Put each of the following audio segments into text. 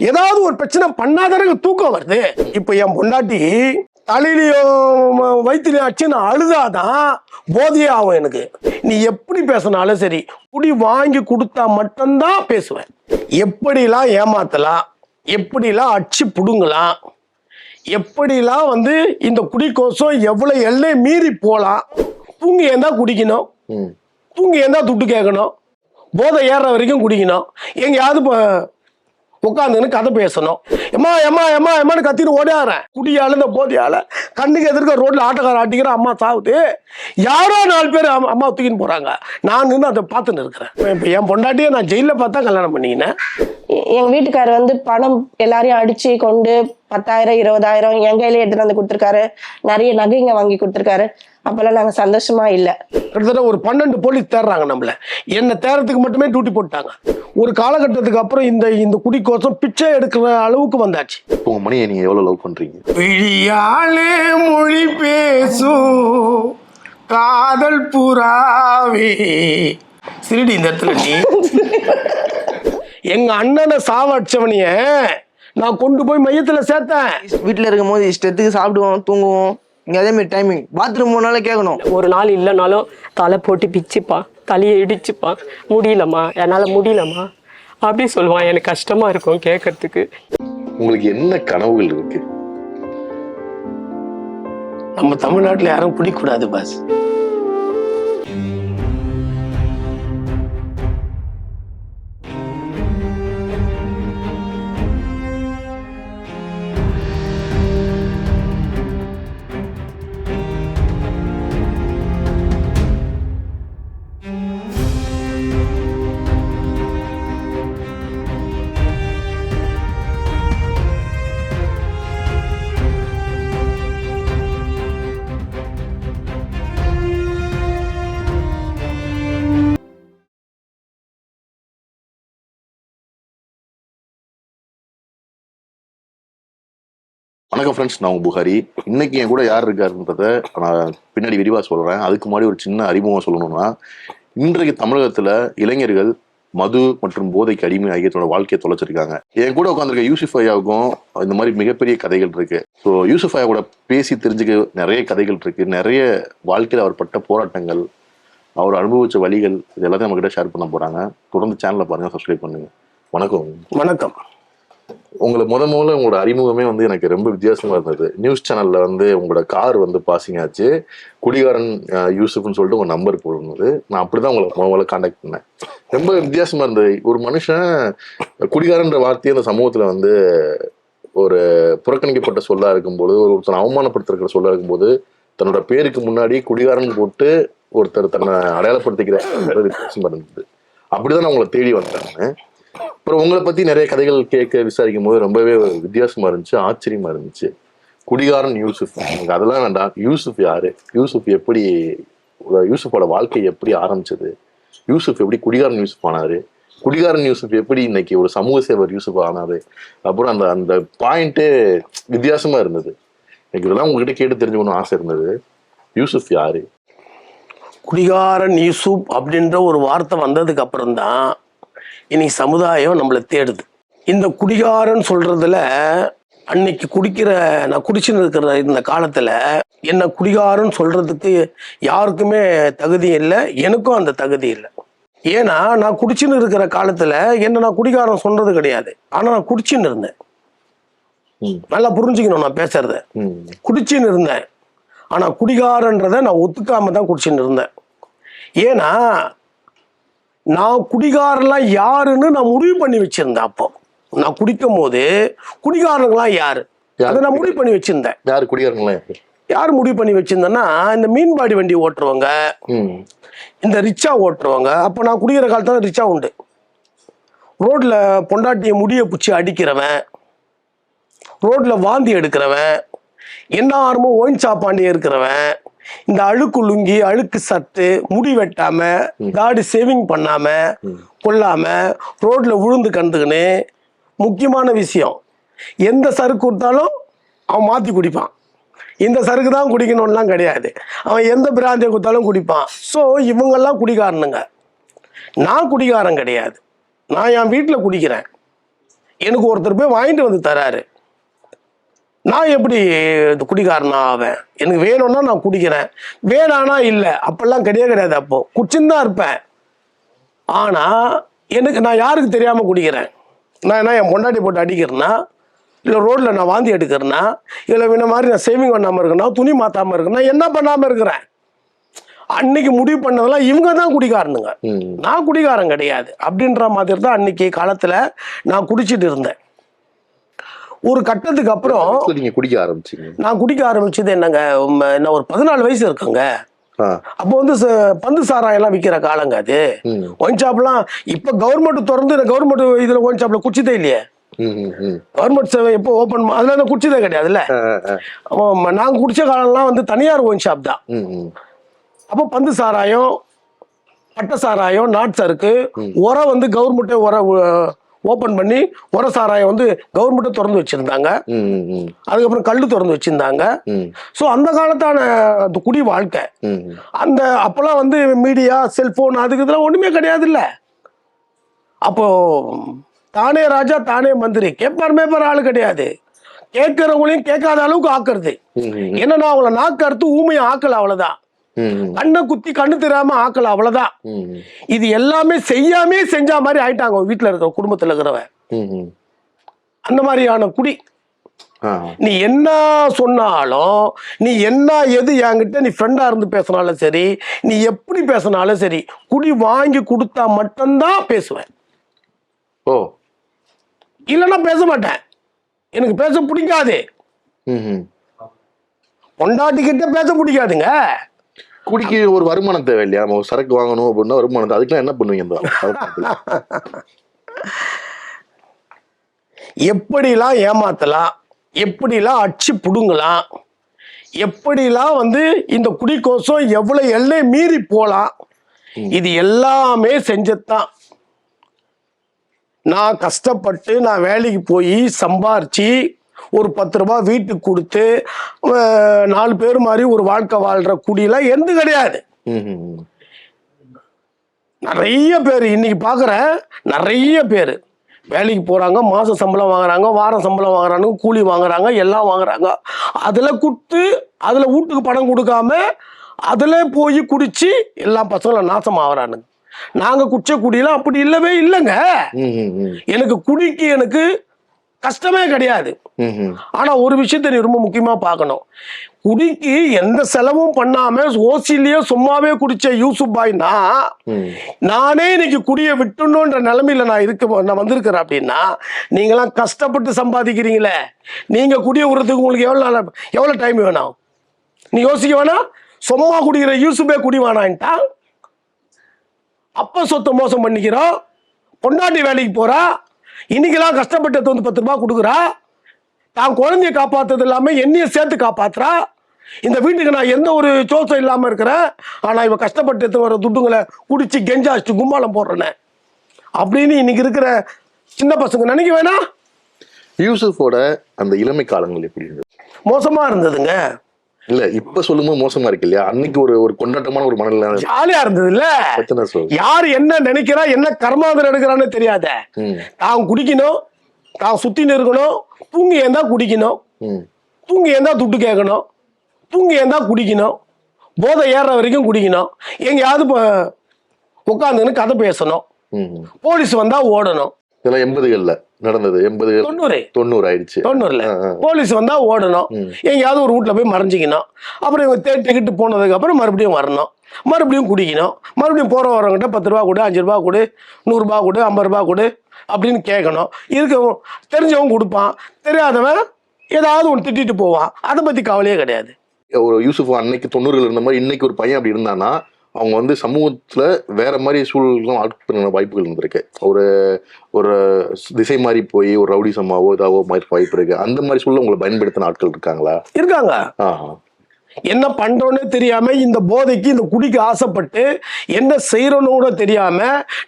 ஏதாவது ஒரு பிரச்சனை பண்ணாதானே தூக்கம் வருது. இப்ப என் பொண்டாட்டி தலையிலையும் வயிற்றுலையும் அடிச்சு நான் அழுதாதான் போதையே ஆகும் எனக்கு. நீ எப்படி பேசினாலும் சரி, குடி வாங்கி கொடுத்தா மட்டும்தான் பேசுவேன். எப்படிலாம் ஏமாத்தலாம், எப்படிலாம் அடிச்சு புடுங்கலாம், எப்படிலாம் இந்த குடிக்கோசம் எவ்வளவு எல்லை மீறி போலாம். தூங்கி ஏந்தா குடிக்கணும், தூங்கி ஏந்தா துட்டு கேட்கணும், போதை ஏறுற வரைக்கும் குடிக்கணும், எங்கேயாவது உட்காந்துன்னு கதை பேசணும். எம்மா எம்மா எம்மா எம்மான்னு கத்திட்டு ஓடியாறேன். குடியால இந்த போதையால கண்ணுக்கு எதிர்க்க ரோட்ல ஆட்டக்கார ஆட்டிக்கிற அம்மா சாவுது. யாரோ 4 பேர் அம்மா தூக்கின்னு போறாங்க. நான் நின்று அதை பார்த்துன்னு இருக்கிறேன். இப்போ என் பொண்டாட்டியை நான் ஜெயிலில் பார்த்தா கல்யாணம் பண்ணிக்கினேன். எங்க வீட்டுக்காரர் பணம் எல்லாரையும் அடிச்சு கொண்டு 10,000 20,000 என் கையில எடுத்துட்டு வந்து கொடுத்துருக்காரு. நிறைய நகைங்க வாங்கி கொடுத்துருக்காரு. அப்பெல்லாம் நாங்க சந்தோஷமா இல்ல. கிட்டத்தட்ட ஒரு 12 போலீஸ் தேடுறாங்க நம்மள. என்ன தேடுறதுக்கு மட்டுமே டியூட்டி போட்டாங்க. ஒரு காலகட்டத்துக்கு அப்புறம் இந்த குடிக்கோசம் பிச்சை எடுக்கிற அளவுக்கு வந்தாச்சு. உங்க மணியை நீங்க எவ்வளவு லவ் பண்றீங்க? விழியாலே மொழி பேசும் காதல் புறாவே. சிரிடி இந்த இடத்துல நீ எங்க அண்ணனை சாவடிச்சவனைய நான் கொண்டு போய் மையத்துல சேர்த்தேன். வீட்டுல இருக்கும் போது இஷ்டத்துக்கு சாப்பிடுவோம், தூங்குவோம். இங்க அதே மாதிரி டைமிங் பாத்ரூம் போனாலும் கேட்கணும். ஒரு நாள் இல்லைனாலும் தலை போட்டு பிச்சுப்பான், தலையை இடிச்சுப்பான். முடியலம்மா, என்னால் முடியலம்மா அப்படி சொல்லுவான். எனக்கு கஷ்டமா இருக்கும் கேட்கறதுக்கு. உங்களுக்கு என்ன கனவுகள் இருக்கு? நம்ம தமிழ்நாட்டுல யாரும் பிடிக்கூடாது பாஸ். வணக்கம் ஃப்ரெண்ட்ஸ், நான் உங்க புகாரி. இன்னைக்கு என் கூட யார் இருக்காருன்றத நான் பின்னாடி விரிவா சொல்றேன். அதுக்கு முன்னாடி ஒரு சின்ன அறிமுகம் சொல்லணும்னா, இன்றைக்கு தமிழகத்துல இளைஞர்கள் மது மற்றும் போதைக்கு அடிமையாகி தன்னோட வாழ்க்கையை தொலைச்சிருக்காங்க. என் கூட உட்காந்துருக்க யூசுப் ஐயாவுக்கும் இந்த மாதிரி மிகப்பெரிய கதைகள் இருக்கு. ஸோ யூசுப் ஐயா கூட பேசி தெரிஞ்சுக்க நிறைய கதைகள் இருக்கு. நிறைய வாழ்க்கையில் அவர் பட்ட போராட்டங்கள், அவர் அனுபவிச்ச வழிகள், இது எல்லாத்தையும் நம்ம கிட்ட ஷேர் பண்ண போறாங்க. தொடர்ந்து சேனலை பாருங்க, சப்ஸ்கிரைப் பண்ணுங்க. வணக்கம். வணக்கம். உங்களை முதல்ல உங்களோட அறிமுகமே எனக்கு ரொம்ப வித்தியாசமா இருந்தது. நியூஸ் சேனல்ல உங்களோட கார் பாசிங் ஆச்சு, குடிகாரன் யூசுப்னு சொல்லிட்டு உங்க நம்பர் போடுறது. நான் அப்படிதான் உங்களை முதல்ல கான்டாக்ட் பண்ணேன். ரொம்ப வித்தியாசமா இருந்தது. ஒரு மனுஷன் குடிகாரன்ற வார்த்தையை அந்த சமூகத்துல ஒரு புறக்கணிக்கப்பட்ட சொல்லா இருக்கும்போது, ஒருத்தர் அவமானப்படுத்திருக்கிற சொல்லா இருக்கும்போது, தன்னோட பேருக்கு முன்னாடி குடிகாரன் போட்டு ஒருத்தர் தன்னை அடையாளப்படுத்திக்கிற வித்தியாசமா இருந்தது. அப்படிதான் நான் உங்களை தேடி வந்தேன். அப்புறம் உங்களை பத்தி நிறைய கதைகள் கேட்க விசாரிக்கும் போது ரொம்பவே வித்தியாசமா இருந்துச்சு, ஆச்சரியமா இருந்துச்சு. குடிகாரன் யூசுப், அதெல்லாம் வேண்டாம். யூசுப் யாரு? யூசுப் எப்படி, யூசுஃபோட வாழ்க்கை எப்படி ஆரம்பிச்சது? யூசுப் எப்படி குடிகாரன் யூசுப் ஆனாரு? குடிகாரன் யூசுப் எப்படி இன்னைக்கு ஒரு சமூக சேவர் யூசுப் ஆனாரு? அப்புறம் அந்த அந்த பாயிண்டே வித்தியாசமா இருந்தது. எனக்கு இதெல்லாம் உங்ககிட்ட கேட்டு தெரிஞ்சுக்கணும்னு ஆசை இருந்தது. யூசுப் யாரு? குடிகாரன் யூசுப் அப்படின்ற ஒரு வார்த்தை வந்ததுக்கு அப்புறம் தான் இன்னைக்கு சமுதாயம் நம்மளை தேடுது. இந்த குடிகாரன் சொல்றதுல அன்னைக்கு நான் குடிச்சுன்னு இருக்கிற இந்த காலத்துல என்ன குடிகாரன் சொல்றதுக்கு யாருக்குமே தகுதி இல்லை, எனக்கும் அந்த தகுதி இல்லை. ஏன்னா நான் குடிச்சுன்னு இருக்கிற காலத்துல நான் குடிகாரன் சொல்றது கிடையாது. ஆனா நான் குடிச்சுன்னு இருந்தேன். நல்லா புரிஞ்சுக்கணும் நான் பேசுறத. குடிச்சுன்னு இருந்தேன், ஆனா குடிகாரன்றத நான் ஒத்துக்காம தான் குடிச்சுன்னு இருந்தேன். ஏன்னா நான் குடிகாரெல்லாம் யாருன்னு நான் முடிவு பண்ணி வச்சிருந்தேன். அப்போ நான் குடிக்கும் போது குடிகாரங்களாம் யாரு அதை நான் முடிவு பண்ணி வச்சிருந்தேன். யாரு குடிகாரங்களா? யார் முடிவு பண்ணி வச்சிருந்தேன்னா, இந்த மீன்பாடி வண்டி ஓட்டுறவங்க, இந்த ரிக்ஷா ஓட்டுறவங்க. அப்போ நான் குடிக்கிற காலத்துல ரிக்ஷா உண்டு. ரோட்ல பொண்டாட்டிய முடிய பிடிச்சி அடிக்கிறவன், ரோட்ல வாந்தி எடுக்கிறவன், எந்நேரமோ ஒயின் சாப்பாண்டியே இருக்கிறவன், இந்த அழுக்கு லுங்கி, அழுக்கு சட்டு, முடி வெட்டாம, தாடி சேவிங் பண்ணாம, கொள்ளாம ரோட்ல விழுந்து கண்டுக்குன்னு, முக்கியமான விஷயம், எந்த சருக்கு கொடுத்தாலும் அவன் மாத்தி குடிப்பான். இந்த சருக்கு தான் குடிக்கணும்லாம் கிடையாது, அவன் எந்த பிராந்தியை கொடுத்தாலும் குடிப்பான். ஸோ இவங்கெல்லாம் குடிகாரனுங்க. நான் குடிகாரன் கிடையாது. நான் என் வீட்டில் குடிக்கிறேன், எனக்கு ஒருத்தர் போய் வாங்கிட்டு வந்து தராரு. நான் எப்படி குடிகாரனா ஆவேன்? எனக்கு வேணும்னா நான் குடிக்கிறேன், வேணானா இல்லை, அப்பெல்லாம் கிடையாது. அப்போ குடிச்சுன்னு தான் இருப்பேன். ஆனால் எனக்கு நான் யாருக்கு தெரியாமல் குடிக்கிறேன்? நான் என்ன என் பொண்டாட்டி போட்டு அடிக்கிறேன்னா, இல்லை ரோட்டில் நான் வாந்தி எடுக்கிறேன்னா, இல்லை இந்த மாதிரி நான் சேவிங் பண்ணாமல் இருக்கேன்னா, துணி மாற்றாமல் இருக்கேன்னா, என்ன பண்ணாமல் இருக்கிறேன்? அன்னைக்கு முடிவு பண்ணதெல்லாம் இவங்க தான் குடிகாரனுங்க, நான் குடிகாரன் கிடையாது அப்படின்ற மாதிரி தான் அன்னைக்கு காலத்தில் நான் குடிச்சிட்டு இருந்தேன். ஒரு கட்டத்துக்கு அப்புறம் நீங்க குடிக்க ஆரம்பிச்சீங்க? நான் குடிக்க ஆரம்பிச்சது என்னங்க, என்ன ஒரு 14 வயசு இருக்குங்க. அப்போ வந்து பந்து சாராயம் எல்லாம் விற்கிற காலங்க அது. ஒயின் ஷாப்லாம் இப்ப கவர்மெண்ட் திறந்து, கவர்மெண்ட் இதுல ஒயின் ஷாப்ல குடிச்சதே இல்லையே. கவர்மெண்ட் எப்போ ஓபன் அதுல குடிச்சதே கிடையாதுல்ல. நாங்க குடிச்ச காலம்லாம் வந்து தனியார் ஒயின் ஷாப் தான். அப்போ பந்து சாராயம், பட்ட சாராயம், நாட் சருக்கு, உரம் வந்து கவர்மெண்ட்டே உரம் ஓபன் பண்ணி உர சாராயம் வந்து கவர்மெண்ட்டே திறந்து வச்சிருந்தாங்க. அதுக்கப்புறம் கல்லு திறந்து வச்சிருந்தாங்க. ஸோ அந்த காலத்தான அந்த குடி வாழ்க்கை. அந்த அப்பெல்லாம் வந்து மீடியா, செல்போன், அதுக்கு இதெல்லாம் ஒண்ணுமே கிடையாது இல்ல. அப்போ தானே ராஜா தானே மந்திரி, கேட்பார் மேப்பார் ஆளு கிடையாது. கேட்கறவங்களையும் கேட்காத அளவுக்கு ஆக்குறது. என்னன்னா அவங்கள நாக்கு அறுத்து ஊமையை ஆக்கல, அவ்வளவுதான். கண்ணை குத்தி கண்ணு தெரியாம ஆக்கல, அவ்வளவுதான். இது எல்லாமே செய்யாமே செஞ்ச மாதிரி ஆயிட்டாங்க வீட்டுல இருக்கிற குடும்பத்துல இருக்கிறவன். அந்த மாதிரியான குடி. நீ என்ன சொன்னாலும், நீ என்ன எது என்கிட்ட நீ ஃப்ரெண்டா இருந்து பேசினாலும் சரி, நீ எப்படி பேசினாலும் சரி, குடி வாங்கி கொடுத்தா மட்டும்தான் பேசுவேன். ஓ, இல்லைன்னா பேச மாட்டேன். எனக்கு பேச பிடிக்காது. பொண்டாட்டிக்கிட்ட பேச பிடிக்காதுங்க. குடிக்கு ஒரு வருமானம் தேவை இல்லையா? நம்ம சரக்கு வாங்கணும் அப்படின்னா வருமானம், அதுக்கெல்லாம் என்ன பண்ணுவீங்க? எப்படிலாம் ஏமாத்தலாம், எப்படிலாம் அடிச்சு புடுங்கலாம், எப்படிலாம் வந்து இந்த குடிக்கோசம் எவ்வளவு எல்லை மீறி போலாம், இது எல்லாமே செஞ்சதுதான். நான் கஷ்டப்பட்டு நான் வேலைக்கு போய் சம்பாரிச்சு ஒரு 10 ரூபாய் வீட்டுக்கு கொடுத்து 4 பேர் மாதிரி ஒரு வாழ்க்கை வாழ்ற குடியெல்லாம் எந்த கிடையாது. நிறைய பேர் இன்னைக்கு பாக்குறேன், நிறைய பேர் வேலைக்கு போறாங்க, மாச சம்பளம் வாங்குறாங்க, வாரம் சம்பளம் வாங்குறாங்க, கூலி வாங்குறாங்க, எல்லாம் வாங்குறாங்க. அதுல கொடுத்து அதுல வீட்டுக்கு பணம் கொடுக்காம அதுல போய் குடிச்சு எல்லா பசங்களும் நாசம் ஆகுறானுங்க. நாங்க குடிச்ச குடியெல்லாம் அப்படி இல்லவே இல்லைங்க. எனக்கு குடிக்கு எனக்கு கஷ்டமே கிடையாது. ஆனா ஒரு விஷயத்த நீ ரொம்ப முக்கியமா பார்க்கணும். குடிக்கு எந்த செலவும் பண்ணாம ஓசிலேயே சும்மாவே குடிச்ச யூசுப் பாய்னா, நானே இன்னைக்கு குடிய விட்டுணுன்ற நிலைமையில நான் வந்திருக்கிறேன். அப்படின்னா நீங்களாம் கஷ்டப்பட்டு சம்பாதிக்கிறீங்களே, நீங்க குடிய விடுறதுக்கு உங்களுக்கு எவ்வளவு டைம் வேணும்? நீ யோசிக்க வேணாம். சும்மா குடிக்கிற யூசுப்பே குடி வேணான்ட்டா, அப்ப சொத்தை மோசம் பண்ணிக்கிறோம். பொண்டாட்டி வேலைக்கு போறா, இன்னைக்கெல்லாம் கஷ்டப்பட்டு வந்து 10 ரூபாய் கொடுக்குறா, தான் குழந்தைய காப்பாத்துறது இல்லாம என்னைய சேர்த்து காப்பாத்துறா. இந்த வீட்டுக்கு நான் எந்த ஒரு சோசம் இல்லாம இருக்கிறேன், ஆனா இவ கஷ்டப்பட்டு வர துட்டுங்களை குடிச்சு கெஞ்சாச்சு கும்பாலம் போடுறேன்னு அப்படின்னு இன்னைக்கு இருக்கிற சின்ன பசங்க நினைக்க வேணாம். யூசுஃபோட அந்த இளமை காலங்கள் எப்படி இருந்தது? மோசமா இருந்ததுங்க. இல்ல இப்ப சொல்லும்போது மோசமா இருக்கு இல்லையா? அன்னைக்கு ஒரு கொண்டாட்டமான ஒரு மனநிலை ஜாலியா இருந்தது இல்ல. யாரு என்ன நினைக்கிறா, என்ன கர்மாந்திரம் எடுக்கிறான்னு தெரியாத. தான் குடிக்கணும், தான் சுத்தின்னு இருக்கணும், தூங்கி ஏந்தா குடிக்கணும், தூங்கி ஏந்தா துட்டு கேட்கணும், தூங்கி ஏந்தா குடிக்கணும், போதை ஏற வரைக்கும் குடிக்கணும், எங்கேயாவது உட்காந்துன்னு கதை பேசணும், போலீஸ் வந்தா ஓடணும். இதெல்லாம் 80கள்ல நடந்தது. 90 ஆயிடுச்சு. 90ல போலீஸ் வந்தா ஓடணும், எங்கேயாவது ஒரு வீட்டுல போய் மறைஞ்சிக்கணும். அப்புறம் இவங்க தேடிக்கிட்டு போனதுக்கு அப்புறம் மறுபடியும் வரணும், மறுபடியும் குடிக்கணும், மறுபடியும் போற வரவங்கிட்ட 10 ரூபா கொடு, 5 ரூபா கொடு, 100 ரூபா கொடு, 50 ரூபா கொடு அப்படின்னு கேட்கணும். இருக்கவன் தெரிஞ்சவன் கொடுப்பான், தெரியாதவன் ஏதாவது ஒன்று திட்டிட்டு போவான். அதை பத்தி கவலையே கிடையாது. ஒரு யூசுப் அன்னைக்கு 90கள் இருந்த மாதிரி இன்னைக்கு ஒரு பையன் அப்படி இருந்தானா, அவங்க வந்து சமூகத்துல வேற மாதிரி சூழல்களும் ஆட்படுற வாய்ப்புகள் இருந்திருக்கு. ஒரு திசை மாதிரி போய் ஒரு ரவுடிசமாவோ இதாவோ மாதிரி வாய்ப்பு இருக்கு. அந்த மாதிரி சூழல் உங்களை பயன்படுத்தின ஆட்கள் இருக்காங்களா? இருக்காங்க. என்ன பண்றோன்னு தெரியாம இந்த போதைக்கு இந்த குடிக்கு ஆசைப்பட்டு என்ன செய்யறோன்னு கூட தெரியாம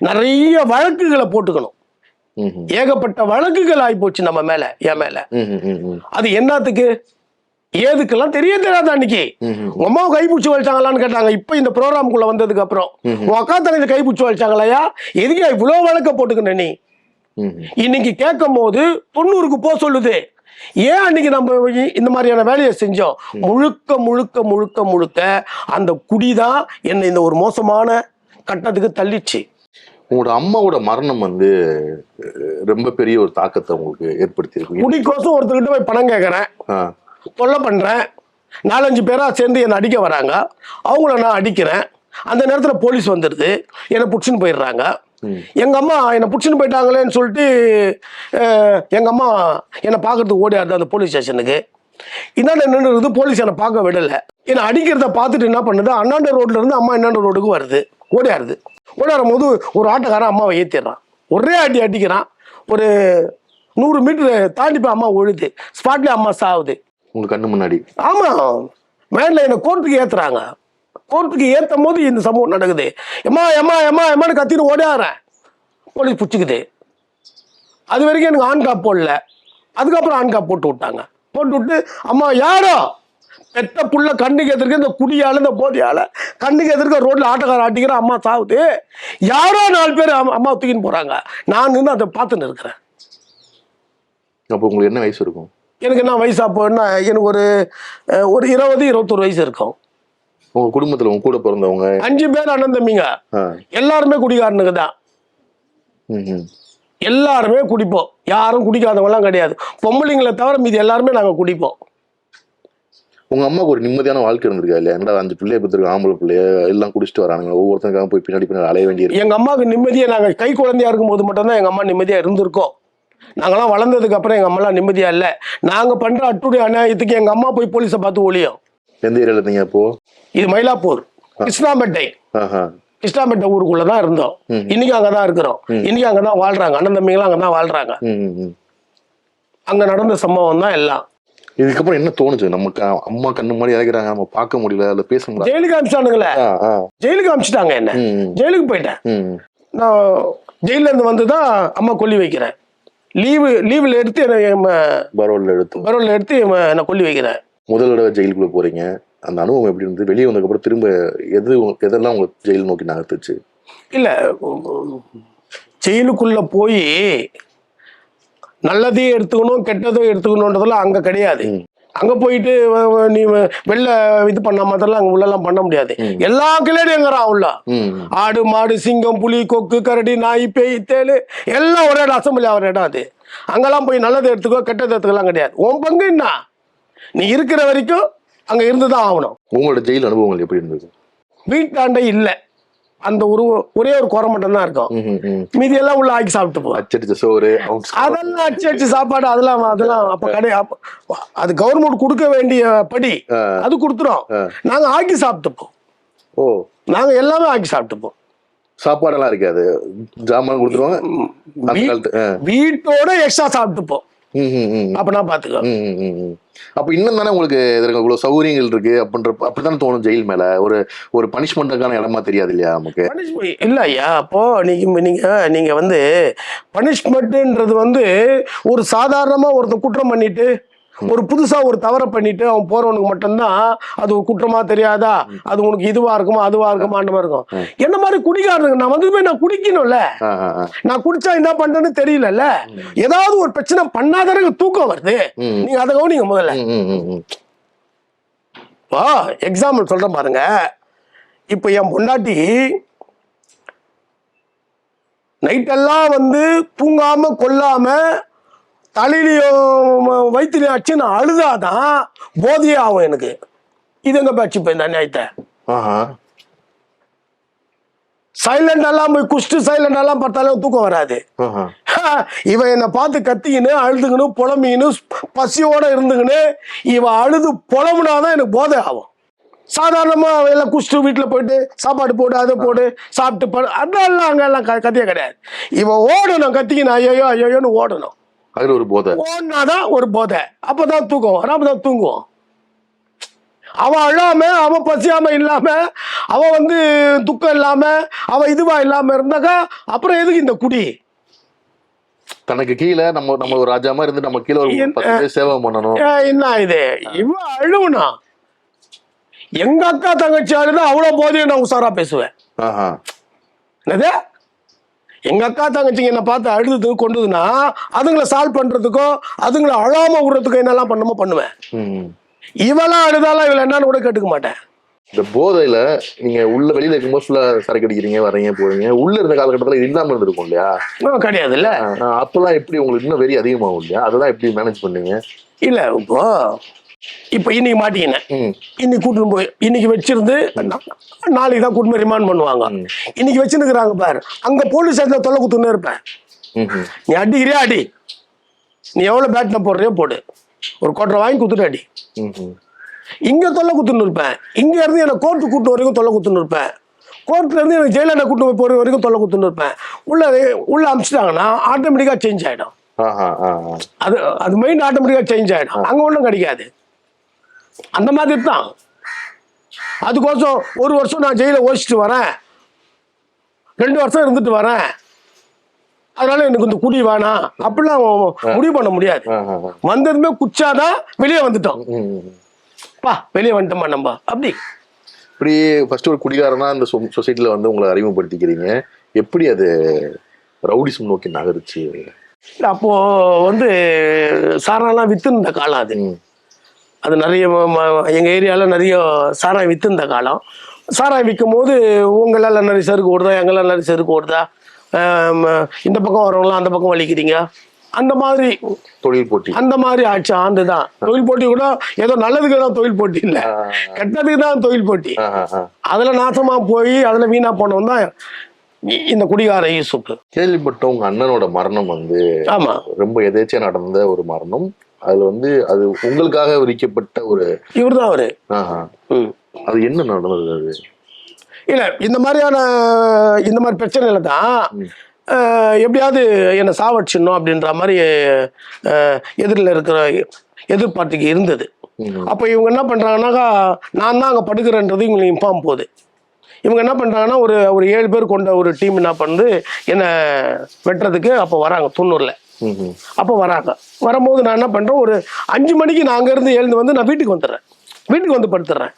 நிறைய வழக்குகளை போட்டுக்கணும். ஏகப்பட்ட வழக்குகள் ஆகி போச்சு நம்ம மேல, என் மேல. அது என்னத்துக்கு ஏதுக்கெல்லாம் தெரியாத. அன்னைக்கு உங்க அம்மாவை கைப்பிடிச்சு வலிச்சாங்களான்னு கேட்டாங்க. இப்ப இந்த ப்ரோக்ராமுக்குள்ள வந்ததுக்கு அப்புறம் உன் அக்கா தங்கச்சி கைப்பிடிச்சு வலிச்சாங்களையா, எதுக்கு இவ்வளவு வழக்க போட்டுக்கணும்? நீ இன்னைக்கு கேட்கும் போது 90க்கு போ சொல்லுது. ஏன் அன்னைக்கு நம்ம இந்த மாதிரியான வேலையை செஞ்சோம்? முழுக்க முழுக்க முழுக்க முழுக்க அந்த குடிதான் என்னை இந்த ஒரு மோசமான கட்டத்துக்கு தள்ளிச்சு. உங்களோட அம்மாவோட மரணம் வந்து ரொம்ப பெரிய ஒரு தாக்கத்தை உங்களுக்கு ஏற்படுத்தி இருக்கு. குடிக்கோசம் ஒருத்தர்கிட்ட போய் பணம் கேட்கறேன், கொலை பண்றேன், 4-5 பேரா சேர்ந்து என்னை அடிக்க வராங்க, அவங்கள நான் அடிக்கிறேன். அந்த நேரத்துல போலீஸ் வந்துடுது, என்னை புடிச்சுன்னு போயிடுறாங்க. எங்க அம்மா என்னை புடிச்சுன்னு போயிட்டாங்களேன்னு சொல்லிட்டு எங்க அம்மா என்னை பார்க்கறதுக்கு ஓடியாருது அந்த போலீஸ் ஸ்டேஷனுக்கு. இன்னாண்ட நின்றுது, போலீஸ் என்னை பார்க்க விடலை. என்னை அடிக்கிறத பார்த்துட்டு என்ன பண்ணுது, அண்ணாண்ட ரோட்ல இருந்து அம்மா இன்னாண்ட ரோடுக்கு வருது, ஓடியாருது. ஓடியாரும் போது ஒரு ஆட்டோக்காரன் அம்மாவை ஏற்றிடுறான், ஒரே அடி அடிக்கிறான். ஒரு 100 மீட்டர் தாண்டி போய் அம்மா ஒழுது, ஸ்பாட்ல அம்மா சாவுது உங்க கண்ணு முன்னாடி. ஆமா, மேல என்னை கோர்ட்டுக்கு ஏத்துறாங்க. கோர்ட்டுக்கு ஏற்றும் போது இந்த சம்பவம் நடக்குது. எம்மா எம்மா எம்மா எம்மான்னு கத்திட்டு ஓடியாறேன், போலீஸ் பிடிச்சிக்குது. அது வரைக்கும் எனக்கு ஆண் காப்பு போடல, அதுக்கப்புறம் ஆண் காப்பு போட்டு விட்டாங்க. போட்டு விட்டு அம்மா யாரோ பெத்த புள்ள கண்ணுக்கு எதிர்க்க இந்த குடியால இந்த போதையால கண்ணுக்கு எதிர்க்க ரோட்ல ஆட்டோக்கார ஆட்டிக்கிற அம்மா சாவுது. யாரோ 4 பேர் அம்மா தூக்கின்னு போறாங்க, நான் நின்று அதை பார்த்துன்னு இருக்கிறேன். அப்போ உங்களுக்கு என்ன வயசு இருக்கும்? எனக்கு என்ன வயசு அப்போன்னா எனக்கு ஒரு 20-21 வயசு இருக்கும். உங்க குடும்பத்துல உங்க கூட பிறந்தவங்க 5 பேர் அண்ணன் தம்பிங்க, எல்லாருமே குடிகாரனுக்கு தான். எல்லாருமே குடிப்போம், யாரும் குடிக்காதவங்க எல்லாம் கிடையாது. பொம்பளைங்களை தவிர மீதி எல்லாருமே நாங்க குடிப்போம். உங்க அம்மாவுக்கு ஒரு நிம்மதியான வாழ்க்கை இருந்திருக்கா இல்லையா? என்னடா 5 பிள்ளைய பத்திருக்க, ஆம்பளை பிள்ளைய எல்லாம் குடிச்சிட்டு வரானுங்க, ஒவ்வொருத்தருக்காக போய் பின்னாடி அலைய வேண்டியிருக்கு. எங்க அம்மாவுக்கு நிம்மதியா நாங்க கை குழந்தையா இருக்கும் போது மட்டும்தான் எங்க அம்மா நிம்மதியா இருந்திருக்கோம். நாங்கெல்லாம் வளர்ந்ததுக்கு அப்புறம் எங்க அம்மாலாம் நிம்மதியா இல்ல. நாங்க பண்ற அட்டுடைய அநியாயத்துக்கு எங்க அம்மா போய் போலீஸை பார்த்து ஒளியும். எந்த ஏரியால இருந்தீங்க அப்போ? இது மயிலாப்பூர் கிருஷ்ணாம்பேட்டை. கிருஷ்ணாம்பேட்டை ஊருக்குள்ளதான் இருந்தோம். இன்னைக்கு அங்கதான் இருக்கிறோம், இன்னைக்கு அங்கதான் வாழ்றாங்க, அண்ணன் தம்பிங்களாம் அங்கதான் வாழ்றாங்க. அங்க நடந்த சம்பவம் தான் எல்லாம். இதுக்கப்புறம் என்ன தோணுச்சு? நமக்கு அம்மா கண்ணு மாதிரி இறக்கிறாங்க, நம்ம பார்க்க முடியல, அதுல பேச முடியல. ஜெயிலுக்கு அமிச்சிட்டானுங்களே, ஜெயிலுக்கு அமிச்சிட்டாங்க என்ன, ஜெயிலுக்கு போயிட்டேன். நான் ஜெயில இருந்து வந்துதான் அம்மா கொல்லி வைக்கிறேன். லீவில் எடுத்து பரோல்ல எடுத்து என்ன கொல்லி வைக்கிறேன். முதல் தடவை ஜெயிலுக்குள்ள போறீங்க, அந்த அனுபவம் எப்படி இருந்தது? வெளியே வந்ததுக்கப்புறம் திரும்ப எதெல்லாம் உங்களுக்கு ஜெயில் நோக்கி நகர்த்துச்சு? இல்ல, ஜெயிலுக்குள்ள போய் நல்லதையும் எடுத்துக்கணும் கெட்டதும் எடுத்துக்கணுன்றதெல்லாம் அங்க கிடையாது. அங்க போயிட்டு நீ வெளில இது பண்ண மாதிரிலாம் அங்க உள்ளெல்லாம் பண்ண முடியாது. எல்லா கிளேடியும் எங்கிறான் உள்ள. ஆடு மாடு சிங்கம் புலி கொக்கு கரடி நாய் பேய் தேளு எல்லாம் ஒரே இடம், அசம்பிளி ஆகிற இடம் அது. அங்கெல்லாம் போய் நல்லதை எடுத்துக்கோ கெட்டதை எடுத்துக்கலாம் கிடையாது. உன் பங்கு என்ன, நீ இருக்கிற வரைக்கும் அங்க இருந்துதான் ஆகணும். உங்களோட ஜெயில் அனுபவங்கள் எப்படி இருந்தது? வீட்டாண்டை இல்லை, அந்த ஒரே ஒரு குறை மட்டும் தான் இருக்கும், மீதி எல்லாம் உள்ள ஆக்கி சாப்பிட்டு போ. அச்சடிச்ச சோறு அதெல்லாம் அச்சடிச்ச சாப்பாடு அதெல்லாம் அப்ப கிடையாது. அது கவர்மெண்ட் கொடுக்க வேண்டிய படி அது கொடுத்துரும், நாங்க ஆக்கி சாப்பிட்டுப்போம். ஓ, நாங்க எல்லாமே ஆக்கி சாப்பிட்டுப்போம். சாப்பாடெல்லாம் இருக்காது, ஜாமான் கொடுத்துருவாங்க, வீட்டோட எக்ஸ்ட்ரா சாப்பிட்டுப்போம். அப்பனா பாத்துக்கோ. அப்ப இன்னும் தானே உங்களுக்கு இவ்வளவு சௌகரியங்கள் இருக்கு அப்படித்தானே தோணும். ஜெயில் மேல ஒரு பனிஷ்மெண்ட்டுக்கான இடமா தெரியாது இல்லையா நமக்கு? இல்ல ஐயா, அப்போ நீங்க வந்து பனிஷ்மெண்ட்ன்றது வந்து ஒரு சாதாரணமா ஒருத்தர் குற்றம் பண்ணிட்டு ஒரு புதுசா ஒரு தவறை பண்ணிட்டு அவன் போறவனுக்கு மட்டும்தான் அது ஒரு குற்றமா தெரியாதா, அது உனக்கு இதுவா இருக்குமா அதுவா இருக்குமா அந்த மாதிரி இருக்கும். என்ன மாதிரி குடிக்காரங்க நான் வந்து நான் குடிக்கணும்ல, நான் குடிச்சா என்ன பண்றேன்னு தெரியல. ஏதாவது ஒரு பிரச்சனை பண்ணாதவங்க தூக்கம் வருது, நீங்க அதை கவனிங்க முதல்ல. எக்ஸாம்பிள் சொல்றேன் பாருங்க. இப்ப என் பொண்டாட்டி நைட்டெல்லாம் வந்து தூங்காம கொல்லாம தலையிலையும் வயிற்றுலையும் அச்சு நான் அழுதாதான் போதையே ஆகும் எனக்கு. இது எங்க பேச்சு இப்ப இந்த அநியாயத்தை? சைலண்ட் எல்லாம் போய் குஷ்டு சைலண்ட் எல்லாம் பார்த்தாலும் தூக்கம் வராது. இவன் என்னை பார்த்து கத்திக்கின்னு அழுதுங்கன்னு புலம்பின்னு பசியோட இருந்துங்கன்னு இவன் அழுது புலம்புனாதான் எனக்கு போதை ஆகும். சாதாரணமா எல்லாம் குஷ்டு வீட்டுல போயிட்டு சாப்பாடு போடு அதை போடு சாப்பிட்டு அதெல்லாம் அங்க எல்லாம் கத்தியே கிடையாது. இவன் ஓடணும் கத்திக்கின்னு ஐயோ ஐயோன்னு ஓடணும். அதுல ஒரு போதை, ஓடினாதான் ஒரு போதை, அப்பதான் தூக்கம் வரும், அப்பதான் தூங்குவோம். அவன் அழாம அவன் பசியாம இல்லாம அவன் வந்து துக்கம் இல்லாம அவன் இதுவா இல்லாம இருந்தாக்கா அப்புறம் எதுக்கு இந்த குடி? தனக்கு கீழே நம்ம ஒரு ராஜா மாதிரி இருந்து நம்ம கீழே ஒரு 10 பேர் சேவை பண்ணணும். என்ன இது இவன் அழுவுனா? எங்க அக்கா தங்கச்சி அழுதா அவ்வளவு போதையும் நான் உசாரா பேசுவேன். என்னது, எங்க அக்கா தங்கச்சிங்க என்ன பார்த்து அழுதுக்கு கொண்டுதுன்னா அதுங்களை சால்வ் பண்றதுக்கோ அதுங்களை அழாம விடுறதுக்கோ என்னெல்லாம் பண்ணுமோ பண்ணுவேன். இவெல்லாம் அழுதாலாம் இவள என்னன்னு கூட கேட்டுக்க மாட்டேன். இந்த போதையில நீங்க உள்ள வெளியில இருக்கும்போது ஃபுல்லா சரக்கு அடிக்கிறீங்க, வரீங்க, போறீங்க. உள்ள இருந்த காலகட்டத்துல இது இல்லாம இருந்திருக்கும் இல்லையா? கிடையாது இல்ல. அப்பெல்லாம் எப்படி உங்களுக்கு இன்னும் வெறி அதிகமாகும் இல்லையா? அதெல்லாம் எப்படி மேனேஜ் பண்ணீங்க? இல்ல இப்போ இன்னைக்கு மாட்டீங்கன்னு இன்னைக்கு கூட்டிட்டு போய் இன்னைக்கு வச்சிருந்து நாளைக்கு தான் கூட்டு ரிமாண்ட் பண்ணுவாங்க. இன்னைக்கு வச்சுருக்கிறாங்க பாரு, அங்க போலீஸ் ஸ்டேஷன்ல தொல்லை குத்துன்னு இருப்பேன். நீ அடிக்கிறியா அடி, நீ எவ்வளவு பேட்ல போடுறியோ போடு, ஒரு கோட்டரை வாங்கி குத்துட்டு அடி. இங்க தொல்லை குத்துன்னு இருப்பேன். இங்க இருந்து எனக்கு கோர்ட்டு கூட்டு வரைக்கும் தொல்லை குத்துன்னு இருப்பேன். கோர்ட்ல இருந்து எனக்கு ஜெயில கூட்டு போய் போற வரைக்கும் தொல்லை குத்துன்னு இருப்பேன். உள்ள அமிச்சிட்டாங்கன்னா ஆட்டோமேட்டிக்கா சேஞ்ச் ஆயிடும். அது மைண்ட் ஆட்டோமேட்டிக்கா சேஞ்ச் ஆயிடும். அங்க ஒன்றும் கிடைக்காது. அந்த மாதிரி தான். அதுக்கோசம் ஒரு வருஷம் நான் ஜெயில ஓசிட்டு வரேன், 2 வருஷம் இருந்துட்டு வரேன், அதனால எனக்கு இந்த குடி வேணாம் அப்படிலாம் முடிவு பண்ண முடியாது. வந்ததுமே குச்சாதான் வெளியே வந்துட்டோம், வெளியே வந்துட்டோமா நம்ம அப்படி. இப்படி ஃபர்ஸ்ட் ஒரு குடிகாரனா இந்த சொசைட்டில வந்து உங்களை அறிமுகப்படுத்திக்கிறீங்க. எப்படி அது ரவுடிசம் நோக்கி நகருச்சு? அப்போ வந்து சாராலாம் வித்துருந்த காலம் அது. அது நிறைய எங்கள் ஏரியாவில் நிறைய சாராயம் விற்றுந்த காலம். சாராயம் விற்கும் போது உங்களால் நிறைய செருக்கு ஓடுதா, எங்களால் நிறைய செருக்கு ஓடுதா, இந்த பக்கம் வரவங்களாம் அந்த பக்கம் வலிக்கிறீங்க, அந்த மாதிரி தொழில் போட்டி அந்த மாதிரி ஆச்சு. ஆண்டு தான் தொழில் போட்டி கூட ஏதோ நல்லதுக்கு தான் தொழில் போட்டி இல்லை, கெட்டதுக்கு தான் தொழில் போட்டி. அதில் நாசமாக போய் அதில் வீணா போனவன் தான் இந்த குடிகார யூசுப். கேள்விப்பட்ட உங்க அண்ணனோட மரணம் வந்து ஆமா ரொம்ப எதேச்சியா நடந்த ஒரு மரணம். அதுல வந்து அது உங்களுக்காக விரிக்கப்பட்ட ஒரு இவர் தான் அவரு. அது என்ன நடந்தது? அது இல்ல இந்த மாதிரி பிரச்சனையில தான் எப்படியாவது என்னை சாவடிச்சிடணும் அப்படின்ற மாதிரி எதிரில் இருக்கிற எதிர்பார்ட்டிக்கு இருந்தது. அப்போ இவங்க என்ன பண்றாங்கன்னாக்கா, நான் தான் அங்கே படுக்கிறேன்றது இவங்களுக்கு இன்ஃபார்ம் போகுது. இவங்க என்ன பண்றாங்கன்னா ஒரு 7 பேர் கொண்ட ஒரு டீம் என்ன பண்ணுது, என்னை வெட்டுறதுக்கு அப்போ வராங்க 90ல். அப்போ வராங்க. வரும்போது நான் என்ன பண்றேன், ஒரு 5 மணிக்கு நான் அங்கேருந்து எழுந்து வந்து நான் வீட்டுக்கு வந்துடுறேன். வீட்டுக்கு வந்து படுத்துறேன்.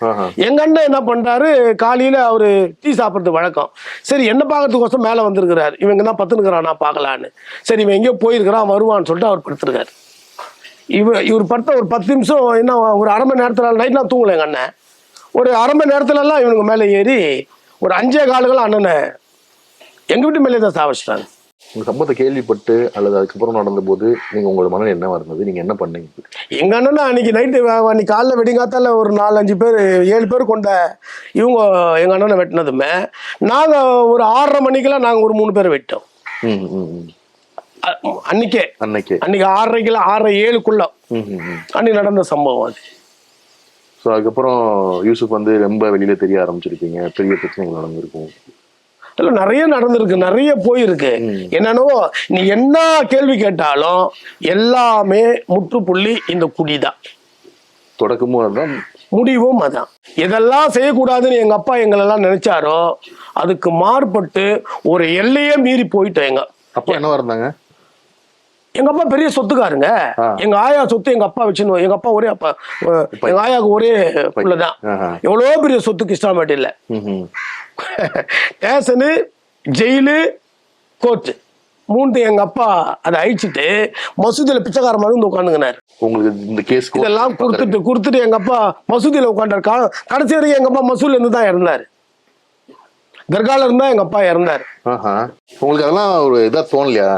எங்க அண்ணன் என்ன பண்றாரு, காலையில அவரு டீ சாப்பிட்றது வழக்கம். சரி என்ன பார்க்கறதுக்கோசம் மேலே வந்திருக்கிறாரு, இவங்க தான் பத்துனுக்கிறான் நான் பார்க்கலான்னு. சரி இவன் எங்கேயோ போயிருக்கிறான் வருவான்னு சொல்லிட்டு அவர் படுத்துருக்காரு. இவர் படுத்த ஒரு 10 நிமிஷம் என்ன ஒரு அரை மணி நேரத்துல நைட் நான் தூங்கல. எங்க அண்ணன் ஒரு அரை மணி நேரத்துலலாம் இவனுங்க மேலே ஏறி ஒரு 5 காலுகள் அண்ணனை எங்க வீட்டு மேலே தான் சாவச்சிட்டாங்க. உங்க சம்பவத்தை கேள்விப்பட்டு அல்லது அதுக்கப்புறம் நடந்த போது நீங்க உங்களோட மனம் என்ன இருந்தது? நீங்க என்ன பண்ணீங்க? எங்க அண்ணனா அன்னைக்கு நைட்டு அன்னைக்கு காலைல வெடிங்காத்தால ஒரு 4-5 பேர் 7 பேர் கொண்ட இவங்க எங்க அண்ணனை வெட்டினதுமே நாங்க ஒரு 6:30 மணிக்கெல்லாம் நாங்க ஒரு 3 பேரை வெட்டோம். அன்னைக்கு 6:30 6:07 அன்னைக்கு நடந்த சம்பவம் அது. ஸோ அதுக்கப்புறம் யூசுப் வந்து ரொம்ப வெளியில தெரிய ஆரம்பிச்சிருக்கீங்க, பெரிய பிரச்சனைகள் நடந்திருக்கும். நிறைய நடந்திருக்கு, நிறைய போயிருக்கு. என்னன்னோ நீ என்ன கேள்வி கேட்டாலும் எல்லாமே முற்றுப்புள்ளி இந்த குடிதான். தொடக்கமும் அதான், முடிவும் அதான். எதெல்லாம் செய்யக்கூடாதுன்னு எங்க அப்பா எங்களெல்லாம் நினைச்சாரோ அதுக்கு மாறுபட்டு ஒரு எல்லையே மீறி போயிட்டோம். எங்க அப்பா என்னவா இருந்தாங்க? எங்க அப்பா பெரிய சொத்துக்காருங்க. எங்க ஆயா சொத்து எங்க அப்பா வச்சுன்னு, எங்க அப்பா ஒரே அப்பா, எங்க ஆயாவுக்கு ஒரே புள்ளதான். எவ்வளவோ பெரிய சொத்து கிருஷ்ணாம்பேட்டையில. ஸ்டேஷனு, ஜெயிலு, கோர்ட்டு 3 எங்க அப்பா அதை அழிச்சிட்டு மசூதியில பிச்சைக்கார மாதிரி வந்து உட்காந்துங்கினாரு. உங்களுக்கு இந்த கேஸ் இதெல்லாம் கொடுத்துட்டு எங்க அப்பா மசூதியில உட்காண்டாரு. கடைசி வரைக்கும் எங்க அப்பா மசூதியில இருந்து தான் இறந்தாரு. தர்கால இருந்தா எங்க அப்பா இறந்தாரு. உங்களுக்கு அதெல்லாம் ஒரு இதா தோணலையா,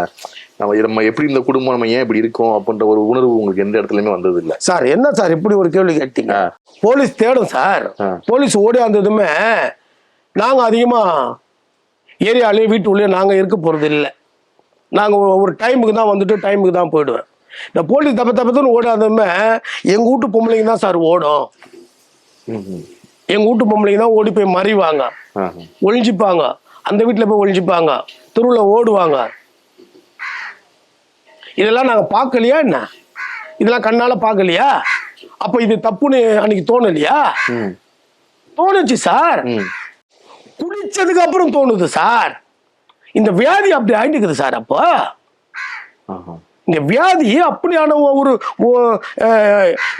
நம்ம எப்படி இந்த குடும்பம் நம்ம ஏன் இப்படி இருக்கோம் அப்படின்ற ஒரு உணர்வு உங்களுக்கு எந்த இடத்துலயுமே வந்தது இல்ல? சார் என்ன சார் இப்படி ஒரு கேள்வி கேட்டீங்க? போலீஸ் தேடும் சார். போலீஸ் ஓடியாந்ததுமே நாங்க அதிகமா ஏரியாலேயே வீட்டுக்குள்ளேயே நாங்க இருக்க போறது இல்லை. நாங்க ஒரு டைமுக்கு தான் வந்துட்டு டைமுக்கு தான் போயிடுவேன். இந்த போலீஸ் தப்பத்துன்னு ஓடாததுமே எங்க வீட்டு பொம்பளைங்க தான் சார் ஓடும். எங்க வீட்டு பொம்பளைங்க தான் ஓடி போய் மறைவாங்க, ஒழிஞ்சிப்பாங்க, அந்த வீட்டுல போய் ஒழிஞ்சிப்பாங்க, தெருவுல ஓடுவாங்க. இதெல்லாம் நாங்க பார்க்கலையா என்ன? இதெல்லாம் கண்ணால பார்க்கலையா? அப்ப இது தப்புன்னு அன்னைக்கு தோணலையா? தோணுச்சு சார். குடிச்சதுக்கு அப்புறம் தோணுது சார். இந்த வியாதி அப்படி ஆயிட்டுக்குது சார். அப்போ இந்த வியாதி அப்படியான ஒரு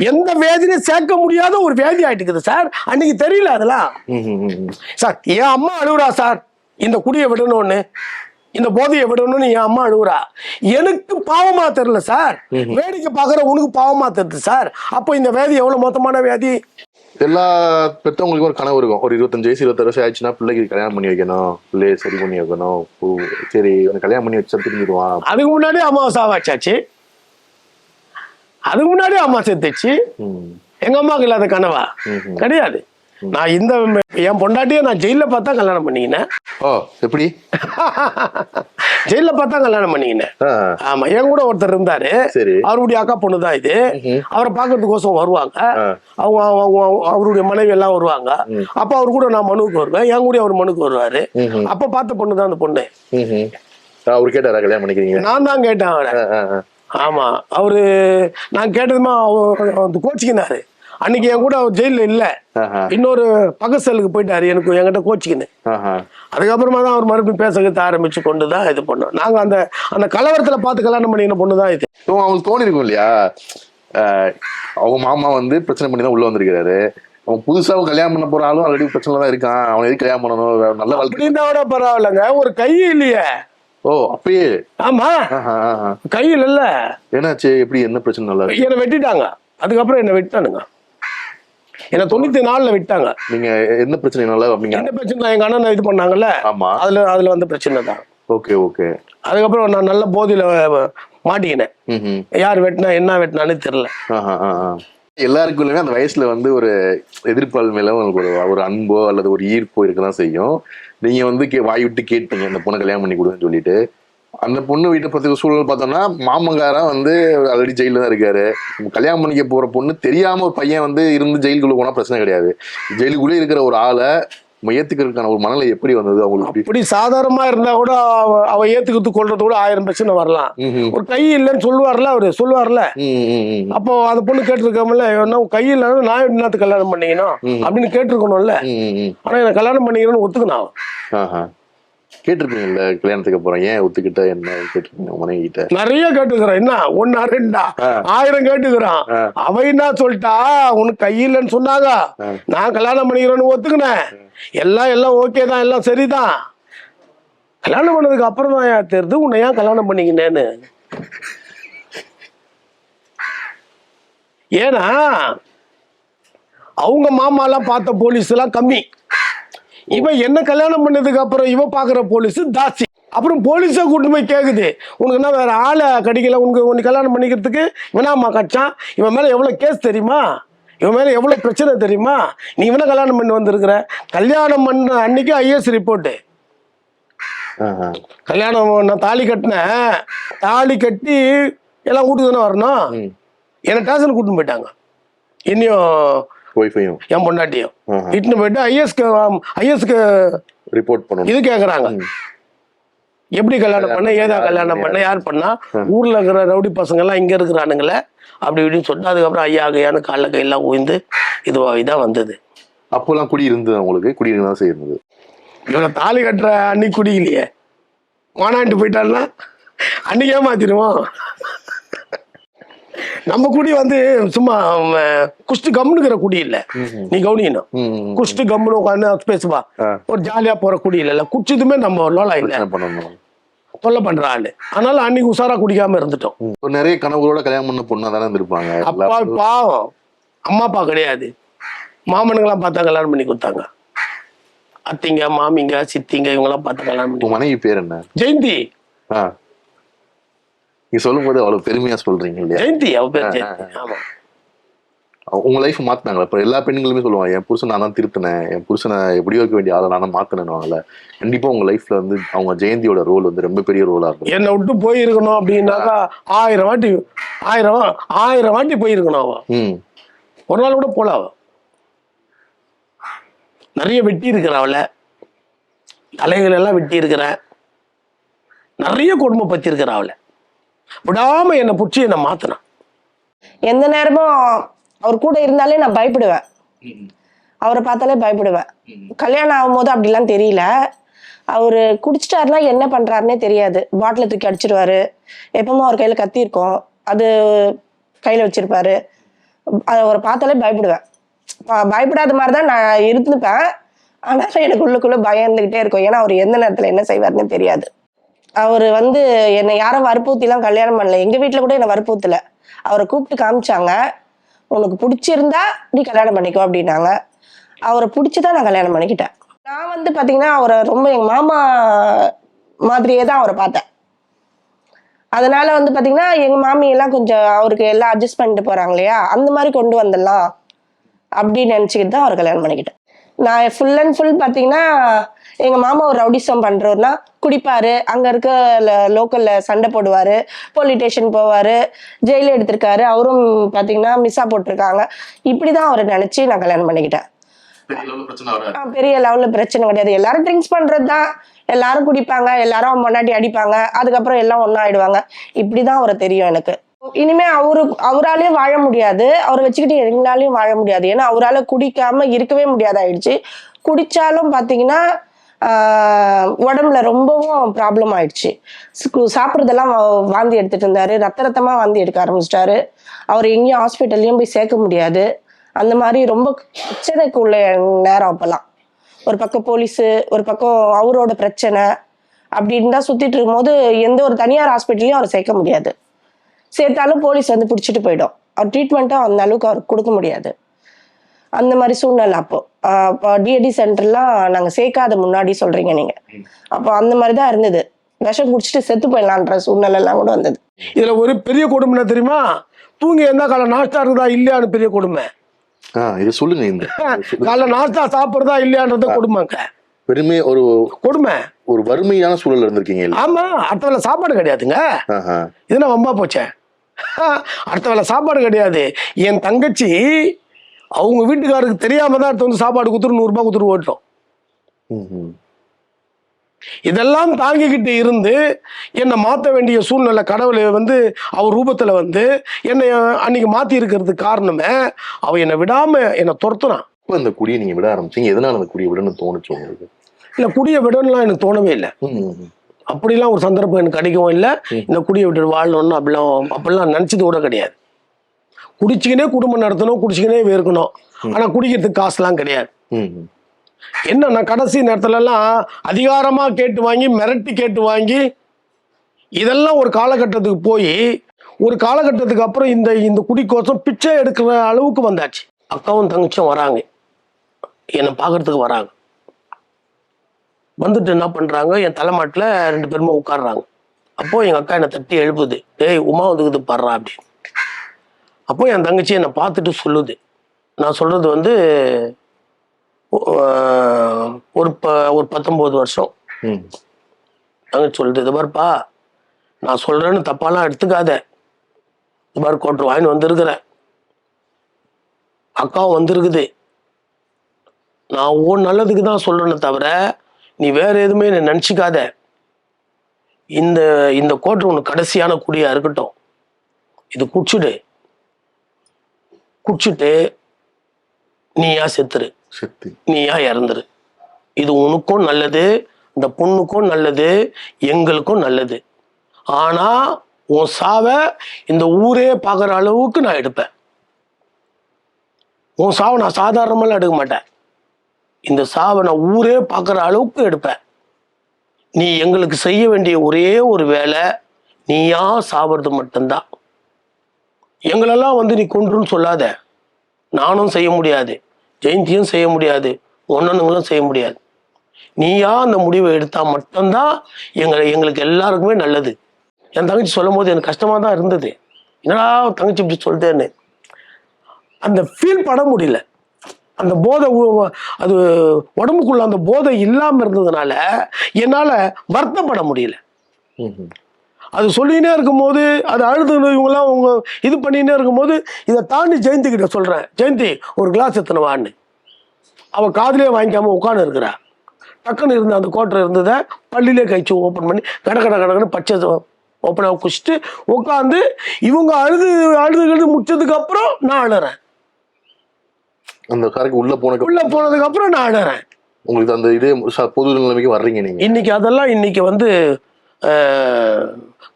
எந்த வியாதியும் சேர்க்க முடியாத ஒரு வியாதி ஆயிட்டுக்குது சார். அன்னைக்கு தெரியல அதெல்லாம். சார் என் அம்மா அழுகுறா சார் இந்த குடியை விடணும்னு. இந்த போதையை விடணும்னு என் அம்மா அழுகுறா. எனக்கு பாவமா தெரியல சார், வேடிக்கை பார்க்குற உனக்கு பாவமா தெரியுது சார். அப்போ இந்த வியாதி எவ்வளவு மொத்தமான வியாதி. எல்லா பெற்றவங்களுக்கும் ஒரு கனவு இருக்கும். ஒரு 25 வயசு 26 வருஷம் ஆயிடுச்சுன்னா பிள்ளைக்கு கல்யாணம் பண்ணி வைக்கணும், பிள்ளைய சரி பண்ணி வைக்கணும். சரி கல்யாணம் பண்ணி வச்சா திரும்பிடுவான். அதுக்கு முன்னாடி அம்மா சாவாச்சாச்சு, அதுக்கு முன்னாடி அம்மா செத்துச்சு. எங்க அம்மாவுக்கு இல்லாத கனவா? கிடையாது. நான் இந்த என் பொண்டாட்டியை நான் ஜெயில பார்த்தா கல்யாணம் பண்ணிக்கினேன். ஓ எப்படி? ஜெயில பார்த்தா கல்யாணம் பண்ணிக்கினேன். ஆமா, என் கூட ஒருத்தர் இருந்தாரு, அவருடைய அக்கா பொண்ணுதான் இது. அவரை பாக்குறதுக்கோசம் வருவாங்க, அவங்க அவருடைய மனைவி எல்லாம் வருவாங்க. அப்ப அவரு கூட நான் மனுவுக்கு வருவேன், என் கூட அவர் மனுக்கு வருவாரு. அப்ப பார்த்த பொண்ணுதான் அந்த பொண்ணு. அவரு கேட்டாரா கல்யாணம் பண்ணிக்கிறீங்க? நான் தான் கேட்டேன் அவரை. ஆமா, அவரு நான் கேட்டதுமா கோச்சிக்கினாரு. அன்னைக்கு என் கூட அவர் ஜெயில இல்ல, இன்னொரு பக்கத்து செல்லுக்கு போயிட்டாரு, எனக்கு என்கிட்ட கோச்சிக்கின்னு. அதுக்கப்புறமா தான் அவர் மறுபடியும் பேச ஆரம்பிச்சு கொண்டுதான் இது பண்ணோம். நாங்க அந்த அந்த கலவரத்துல பார்த்து கல்யாணம் பண்ணின பொண்ணுதான் இது. அவங்களுக்கு தோணி இருக்கும் இல்லையா, அவங்க மாமா வந்து பிரச்சனை பண்ணி தான் உள்ள வந்திருக்காரு, அவன் புதுசா கல்யாணம் பண்ண போற ஆளும் ஆல்ரெடி பிரச்சனை தான் இருக்கான், அவன் எதுக்கு கல்யாணம் பண்ணணும், நல்ல வாழ்க்கை விட பரவாயில்லங்க, ஒரு கை இல்லையே. ஓ அப்பயே? ஆமா, கையில் இல்ல. என்னாச்சு? எப்படி என்ன பிரச்சனை? நல்லா என்னை வெட்டிட்டாங்க, அதுக்கப்புறம் என்ன வெட்டானுங்க, என்ன 94ல விட்டாங்க. நீங்க என்ன பிரச்சனைனால? என்ன பிரச்சனை? எங்க அண்ணன் இது பண்ணாங்கல்ல, அதுல வந்து பிரச்சனை தான். Okay okay. அதுக்கப்புறம் நான் நல்ல போதையில மாட்டிக்கினேன். யார் வெட்டினா என்ன வெட்டினான்னு தெரியல. எல்லாருக்குள்ளுமே அந்த வயசுல வந்து ஒரு எதிர்ப்பால் மேல உங்களுக்கு ஒரு அன்போ அல்லது ஒரு ஈர்ப்போ இருக்கதான் செய்யும். நீங்க வந்து வாய் விட்டு கேட்டீங்க இந்த பொண்ணை கல்யாணம் பண்ணி கொடுன்னு சொல்லிட்டு. அந்த பொண்ணு வீட்டை பத்தி சூழல் பார்த்தோம்னா மாமங்காரன் வந்து ஆல்ரெடி ஜெயில தான் இருக்காரு. கல்யாணம் பண்ணிக்க போற பொண்ணு தெரியாம ஒரு பையன் வந்து இருந்து ஜெயிலுக்குள்ள போனா பிரச்சனை கிடையாது. ஜெயிலுக்குள்ளே இருக்கிற ஒரு ஆளை ஏத்துக்கிறதுக்கான ஒரு மனநிலை எப்படி வந்தது அவங்களுக்கு? அப்படி சாதாரணமா இருந்தா கூட அவ ஏத்துக்கிறது கொள்றது கூட 1000 பிரச்சனை வரலாம். ஒரு கை இல்லைன்னு சொல்லுவார்ல, அவரு சொல்லுவார்ல. அப்போ அந்த பொண்ணு கேட்டிருக்காமல, கை இல்லைன்னா நான் என்னத்துக்கு கல்யாணம் பண்ணிக்கணும் அப்படின்னு கேட்டிருக்கணும்ல. ஆனா எனக்கு கல்யாணம் பண்ணிக்கணும்னு ஒத்துக்கணும். கேட்டிருப்பீங்கல்ல கல்யாணத்துக்கு அப்புறம் ஏன் ஒத்துக்கிட்ட என்ன கேட்டிருக்கீங்க மனைவி கிட்ட? நிறைய கேட்டுக்கிறான். என்ன 1 2 1000 கேட்டுக்கிறான். அவ என்ன சொல்லிட்டா, உனக்கு கையிலன்னு சொன்னாங்க, நான் கல்யாணம் பண்ணிக்கிறேன்னு ஒத்துக்கினேன், எல்லாம் ஓகே தான், எல்லாம் சரிதான். கல்யாணம் பண்ணதுக்கு அப்புறம் தான் ஏன் தெரியுது உன்னை ஏன் கல்யாணம் பண்ணிக்கினேன்னு. ஏன்னா அவங்க மாமாலாம் பார்த்த போலீஸ் எல்லாம் கம்மி, இவன் என்ன கல்யாணம் பண்ணதுக்கு அப்புறம் இவ பாக்குற போலீஸ் தாசி. அப்புறம் போலீஸை கூட்டு போய் கேக்குது, உனக்கு என்ன வேற ஆளை கிடைக்கல, உனக்கு கல்யாணம் பண்ணிக்கிறதுக்கு இவனாமா கட்சான், இவன் மேல எவ்வளவு கேஸ் தெரியுமா, இவன் மேல எவ்வளவு பிரச்சனை தெரியுமா, நீ இவனை கல்யாணம் பண்ணி வந்திருக்கிற. கல்யாணம் பண்ண அன்னைக்கு IAS ரிப்போர்ட்டு. கல்யாணம் நான் தாலி கட்டினேன், தாலி கட்டி எல்லாம் கூட்டு தானே வரணும். என்ன ஸ்டேஷன் கூட்டின்னு போயிட்டாங்க, இன்னும் என் பொண்டாட்டியும் இட்டுன்னு போயிட்டு ஐஎஸ்க்கு ரிப்போர்ட் பண்ணணும். இது கேக்குறாங்க, எப்படி கல்யாணம் பண்ண, ஏதா கல்யாணம் பண்ண, யார் பண்ணா, ஊர்ல இருக்கிற ரவுடி பசங்க எல்லாம் இங்க இருக்கிறானுங்களே அப்படி இப்படின்னு சொல்லிட்டு அதுக்கப்புறம் ஐயாகையானு கால கையெல்லாம் உயர்ந்து இதான் வந்தது. அப்போல்லாம் குடி இருந்தது, அவங்களுக்கு குடி இருந்தா செய்யுது. இவங்க தாலி கட்டுற அன்னைக்கு குடி இல்லையே, மானான்ட்டு போயிட்டான்னா அன்னைக்கு ஏமாத்திடுவோம். நம்ம குடி வந்து சும்மா குஷ்டு கம்முனுக்கிற குடி இல்ல, நீ கவனிக்கணும். குஷ்டு கம்முனு உட்காந்து பேசுவா, ஒரு ஜாலியா போற குடி இல்ல. குடிச்சதுமே நம்ம லோலா இல்ல தொல்லை பண்ற ஆளு. அதனால அன்னைக்கு உசாரா குடிக்காம இருந்துட்டோம். நிறைய கனவுகளோட கல்யாணம் பண்ண பொண்ணா தானே இருந்திருப்பாங்க. அப்பா பாவம், அம்மா அப்பா கிடையாது, மாமனுங்கெல்லாம் பார்த்தா கல்யாணம் பண்ணி கொடுத்தாங்க. அத்திங்க, மாமிங்க, சித்திங்க இவங்க எல்லாம் பார்த்து கல்யாணம் பண்ணி. மனைவி பேர் என்ன? ஜெயந்தி. நீ சொல்லும் போது அவ்வளவு பெருமையா சொல்றீங்க இல்லையா? ஜெயந்தி அவ பேர் ஜெயந்தி. ஆமா. உங்க லைஃப் மாத்தினாங்களா? இப்ப எல்லா பெண்களுமே சொல்லுவாங்க, என் புருஷன் நான் தான் திருத்தினேன், என் புருஷனை எப்படியோ இருக்க வேண்டிய ஆளை நான் தான் மாத்தினேன்னுவாங்கல்ல. கண்டிப்பா உங்க லைஃப்ல வந்து அவங்க ஜெயந்தியோட ரோல் வந்து ரொம்ப பெரிய ரோலா இருக்கும். என்னை விட்டு போயிருக்கணும் அப்படின்னாக்கா 1000 வாட்டி போயிருக்கணும் அவ. ஒரு நாள் கூட போல. அவ நிறைய வெட்டி இருக்கிற, அவளை தலைகள் எல்லாம் வெட்டி இருக்கிற, நிறைய கொடுமை பத்தி இருக்கிற, அவளை விடாம என்னை பிடிச்சி என்னை மாத்தினான். எந்த நேரமும் அவர் கூட இருந்தாலே நான் பயப்படுவேன், அவரை பார்த்தாலே பயப்படுவேன். கல்யாணம் ஆகும்போது அப்படிலாம் தெரியல. அவரு குடிச்சிட்டாருன்னா என்ன பண்றாருன்னே தெரியாது. பாட்டில தூக்கி அடிச்சிருவாரு, எப்பவுமே அவர் கையில கத்தி இருக்கும், அது கையில வச்சிருப்பாரு. அவரை பார்த்தாலே பயப்படுவேன். பயப்படாத மாதிரிதான் நான் இருந்துப்பேன், ஆனாலும் எனக்கு உள்ளுக்குள்ள பயம் இருந்துகிட்டே இருக்கும். ஏன்னா அவர் எந்த நேரத்துல என்ன செய்வாருன்னு தெரியாது. அவர் வந்து என்னை யாரும் வற்புறுத்திலாம் கல்யாணம் பண்ணல. எங்க வீட்டுல கூட என்னை வற்புறுத்தல. அவரை கூப்பிட்டு காமிச்சாங்க, உனக்கு பிடிச்சிருந்தா நீ கல்யாணம் பண்ணிக்கோ அப்படின்னாங்க. அவரை பிடிச்சிதான் நான் கல்யாணம் பண்ணிக்கிட்டேன். நான் வந்து பாத்தீங்கன்னா அவரை ரொம்ப எங்க மாமா மாதிரியே தான் அவரை பார்த்தேன். அதனால வந்து பாத்தீங்கன்னா எங்க மாமி எல்லாம் கொஞ்சம் அவருக்கு எல்லாம் அட்ஜஸ்ட் பண்ணிட்டு போறாங்க இல்லையா, அந்த மாதிரி கொண்டு வந்துடலாம் அப்படின்னு நினைச்சுக்கிட்டு தான் அவரை கல்யாணம் பண்ணிக்கிட்டேன். நான் ஃபுல் அண்ட் ஃபுல் பாத்தீங்கன்னா எங்க மாமா ஒரு ரவுடிசம் பண்றவர்னா குடிப்பாரு, அங்க இருக்க லோக்கல்ல சண்டை போடுவாரு, போலீஸ் ஸ்டேஷன் போவாரு, ஜெயில எடுத்திருக்காரு, அவரும் பாத்தீங்கன்னா மிஸ்ஸா போட்டிருக்காங்க. இப்படிதான் அவரை நினைச்சு நான் கல்யாணம் பண்ணிக்கிட்டேன். பெரிய லெவல்ல பிரச்சனை கிடையாது. எல்லாரும் ட்ரிங்க்ஸ் பண்றதுதான், எல்லாரும் குடிப்பாங்க, எல்லாரும் முன்னாடி அடிப்பாங்க, அதுக்கப்புறம் எல்லாம் ஒண்ணா ஆயிடுவாங்க. இப்படிதான் அவரை தெரியும் எனக்கு. இனிமே அவராலையும் வாழ முடியாது, அவரை வச்சுக்கிட்டு எங்களாலையும் வாழ முடியாது. ஏன்னா அவரால் குடிக்காம இருக்கவே முடியாது ஆயிடுச்சு. குடிச்சாலும் பாத்தீங்கன்னா உடம்புல ரொம்பவும் ப்ராப்ளம் ஆயிடுச்சு. சாப்பிட்றதெல்லாம் வாந்தி எடுத்துட்டு இருந்தாரு, ரத்தமா வாந்தி எடுக்க ஆரம்பிச்சிட்டாரு. அவர் எங்கேயும் ஹாஸ்பிட்டல்லையும் போய் சேர்க்க முடியாது. அந்த மாதிரி ரொம்ப பிரச்சனைக்கு உள்ள நேரம். அப்பெல்லாம் ஒரு பக்கம் போலீஸு, ஒரு பக்கம் அவரோட பிரச்சனை அப்படின்னு தான் சுத்திட்டு இருக்கும்போது எந்த ஒரு தனியார் ஹாஸ்பிட்டல்லையும் அவர் சேர்க்க முடியாது. சேர்த்தாலும் போலீஸ் வந்து பிடிச்சிட்டு போயிடும். அவர் ட்ரீட்மெண்ட்டும் அந்த அளவுக்கு அவருக்கு கொடுக்க முடியாது. அந்த மாதிரி சூழ்நிலை. அப்போ டிஏடி சென்டர்லாம் நாங்கள் சேர்க்காத முன்னாடி சொல்றீங்க நீங்க, அப்போ அந்த மாதிரி தான் இருந்தது. விஷம் குடிச்சிட்டு செத்து போயிடலான்ற சூழ்நிலை எல்லாம் கூட வந்தது. இதுல ஒரு பெரிய கொடுமை தெரியுமா, தூங்கி எந்த காலை நாஸ்டா இருக்குதா இல்லையான்னு பெரிய கொடுமை. இது சொல்லுங்க. இந்த காலைல நாஸ்டா சாப்பிடுறதா இல்லையான்றத கொடுமைங்க. பெருமை ஒரு கொடுமை, ஒரு வறுமையான சூழல் இருந்திருக்கீங்க. ஆமா, அடுத்த வேலை சாப்பாடு கிடையாதுங்க. இது நான் வம்பா போச்சேன். அடுத்த வேலை சாப்பாடு கிடையாது. என் தங்கச்சி அவங்க வீட்டுக்காரருக்கு தெரியாம தான் அடுத்து வந்து சாப்பாடு கொடுத்துரு 100 ரூபாய் கொடுத்துட்டு ஓட்டோம். இதெல்லாம் தாங்கிக்கிட்டு இருந்து என்னை மாற்ற வேண்டிய சூழ்நிலை கடவுள் வந்து அவர் ரூபத்துல வந்து என்னை அன்னைக்கு மாத்தி இருக்கிறதுக்கு காரணமே அவ என்னை விடாம என்னை துரத்துறான். இந்த குடியை நீங்க விட ஆரம்பிச்சீங்க, எதனால அந்த குடியை விடணும்னு தோணுச்சு உங்களுக்கு? இல்ல, குடியை விடணும்லாம் எனக்கு தோணவே இல்லை. அப்படிலாம் ஒரு சந்தர்ப்பம் எனக்கு கிடைக்கவும் இல்லை. இந்த குடியை விட்டு வாழணும்னு அப்படிலாம் நினைச்சது கூட கிடையாது. குடிச்சுக்கினே குடும்பம் நடத்தணும், குடிச்சுக்கினே இருக்கணும். ஆனா குடிக்கிறதுக்கு காசுலாம் கிடையாது. என்ன கடைசி நேரத்துல எல்லாம் அதிகாரமா கேட்டு வாங்கி, மிரட்டி கேட்டு வாங்கி, இதெல்லாம் ஒரு காலகட்டத்துக்கு போய் ஒரு காலகட்டத்துக்கு அப்புறம் இந்த குடிக்கோசம் பிச்சை எடுக்கிற அளவுக்கு வந்தாச்சு. அக்காவும் தங்கச்சியும் வராங்க, என்னை பார்க்கறதுக்கு வராங்க. வந்துட்டு என்ன பண்றாங்க, என் தலைமாட்டில் 2 பேருமே உட்காடுறாங்க. அப்போ எங்க அக்கா என்னை தட்டி எழுப்புது, டேய் உமா வந்துக்குது பாடுறா அப்படின்னு. அப்போ என் தங்கச்சி என்னை பார்த்துட்டு சொல்லுது. நான் சொல்றது வந்து ஒரு 19 வருஷம். தங்கச்சி சொல்லுது, இது பாருப்பா, நான் சொல்றேன்னு தப்பாலாம் எடுத்துக்காத. இது பாரு, கோட்டர் வாங்கின்னு வந்திருக்கிறேன், அக்காவும் வந்திருக்குது. நான் நல்லதுக்கு தான் சொல்றேன்னு தவிர நீ வேற எதுவுமே நினைச்சுக்காத. இந்த கோட்டர் உனக்கு கடைசியான குடியா இருக்கட்டும். இது குடிச்சுட்டு நீயா செத்துரு, நீயா இறந்துரு. இது உனக்கும் நல்லது, இந்த பொண்ணுக்கும் நல்லது, எங்களுக்கும் நல்லது. ஆனா உன் சாவை இந்த ஊரே பார்க்குற அளவுக்கு நான் எடுப்பேன். உன் சாவை நான் சாதாரணமெல்லாம் எடுக்க மாட்டேன். இந்த சாவை நான் ஊரே பார்க்குற அளவுக்கு எடுப்பேன். நீ எங்களுக்கு செய்ய வேண்டிய ஒரே ஒரு வேலை, நீயா சாவது மட்டும்தான். எங்களெல்லாம் வந்து நீ கொன்றுன்னு சொல்லாத. நானும் செய்ய முடியாது, ஜெயந்தியும் செய்ய முடியாது, ஒன்னொன்னுங்களும் செய்ய முடியாது. நீயா அந்த முடிவை எடுத்தா மட்டும்தான் எங்களுக்கு எல்லாருக்குமே நல்லது. என் தங்கச்சி சொல்லும் போது எனக்கு கஷ்டமா தான் இருந்தது. என்னடா தங்கச்சி இப்படி சொல்லிட்டேன்னு அந்த ஃபீல் பண்ண முடியல. அந்த போதை அது உடம்புக்குள்ள அந்த போதை இல்லாம இருந்ததுனால என்னால வருத்தப்பட முடியல. அது சொல்லினே இருக்கும்போது, அது அழுது இவங்கெல்லாம் அவங்க இது பண்ணினே இருக்கும்போது, இதை தாண்டி ஜெயந்தி கிட்ட சொல்றேன், ஜெயந்தி ஒரு கிளாஸ் எத்தனை வான்னு. அவள் காதிலே வாங்கிக்காம உட்காந்து இருக்கிறா. டக்குன்னு இருந்த அந்த கோட்டரை இருந்ததை பள்ளியிலே கழிச்சு ஓப்பன் பண்ணி கடன்னு பச்சை ஓப்பனாக குடிச்சிட்டு உட்காந்து இவங்க அழுது முடிச்சதுக்கு அப்புறம் நான் அழுறேன். அந்த காருக்கு உள்ள போனதுக்கு அப்புறம் நான் அழுறேன். உங்களுக்கு அந்த இதே பொது நிலைமைக்கு வர்றீங்க நீங்க. இன்னைக்கு அதெல்லாம் இன்னைக்கு வந்து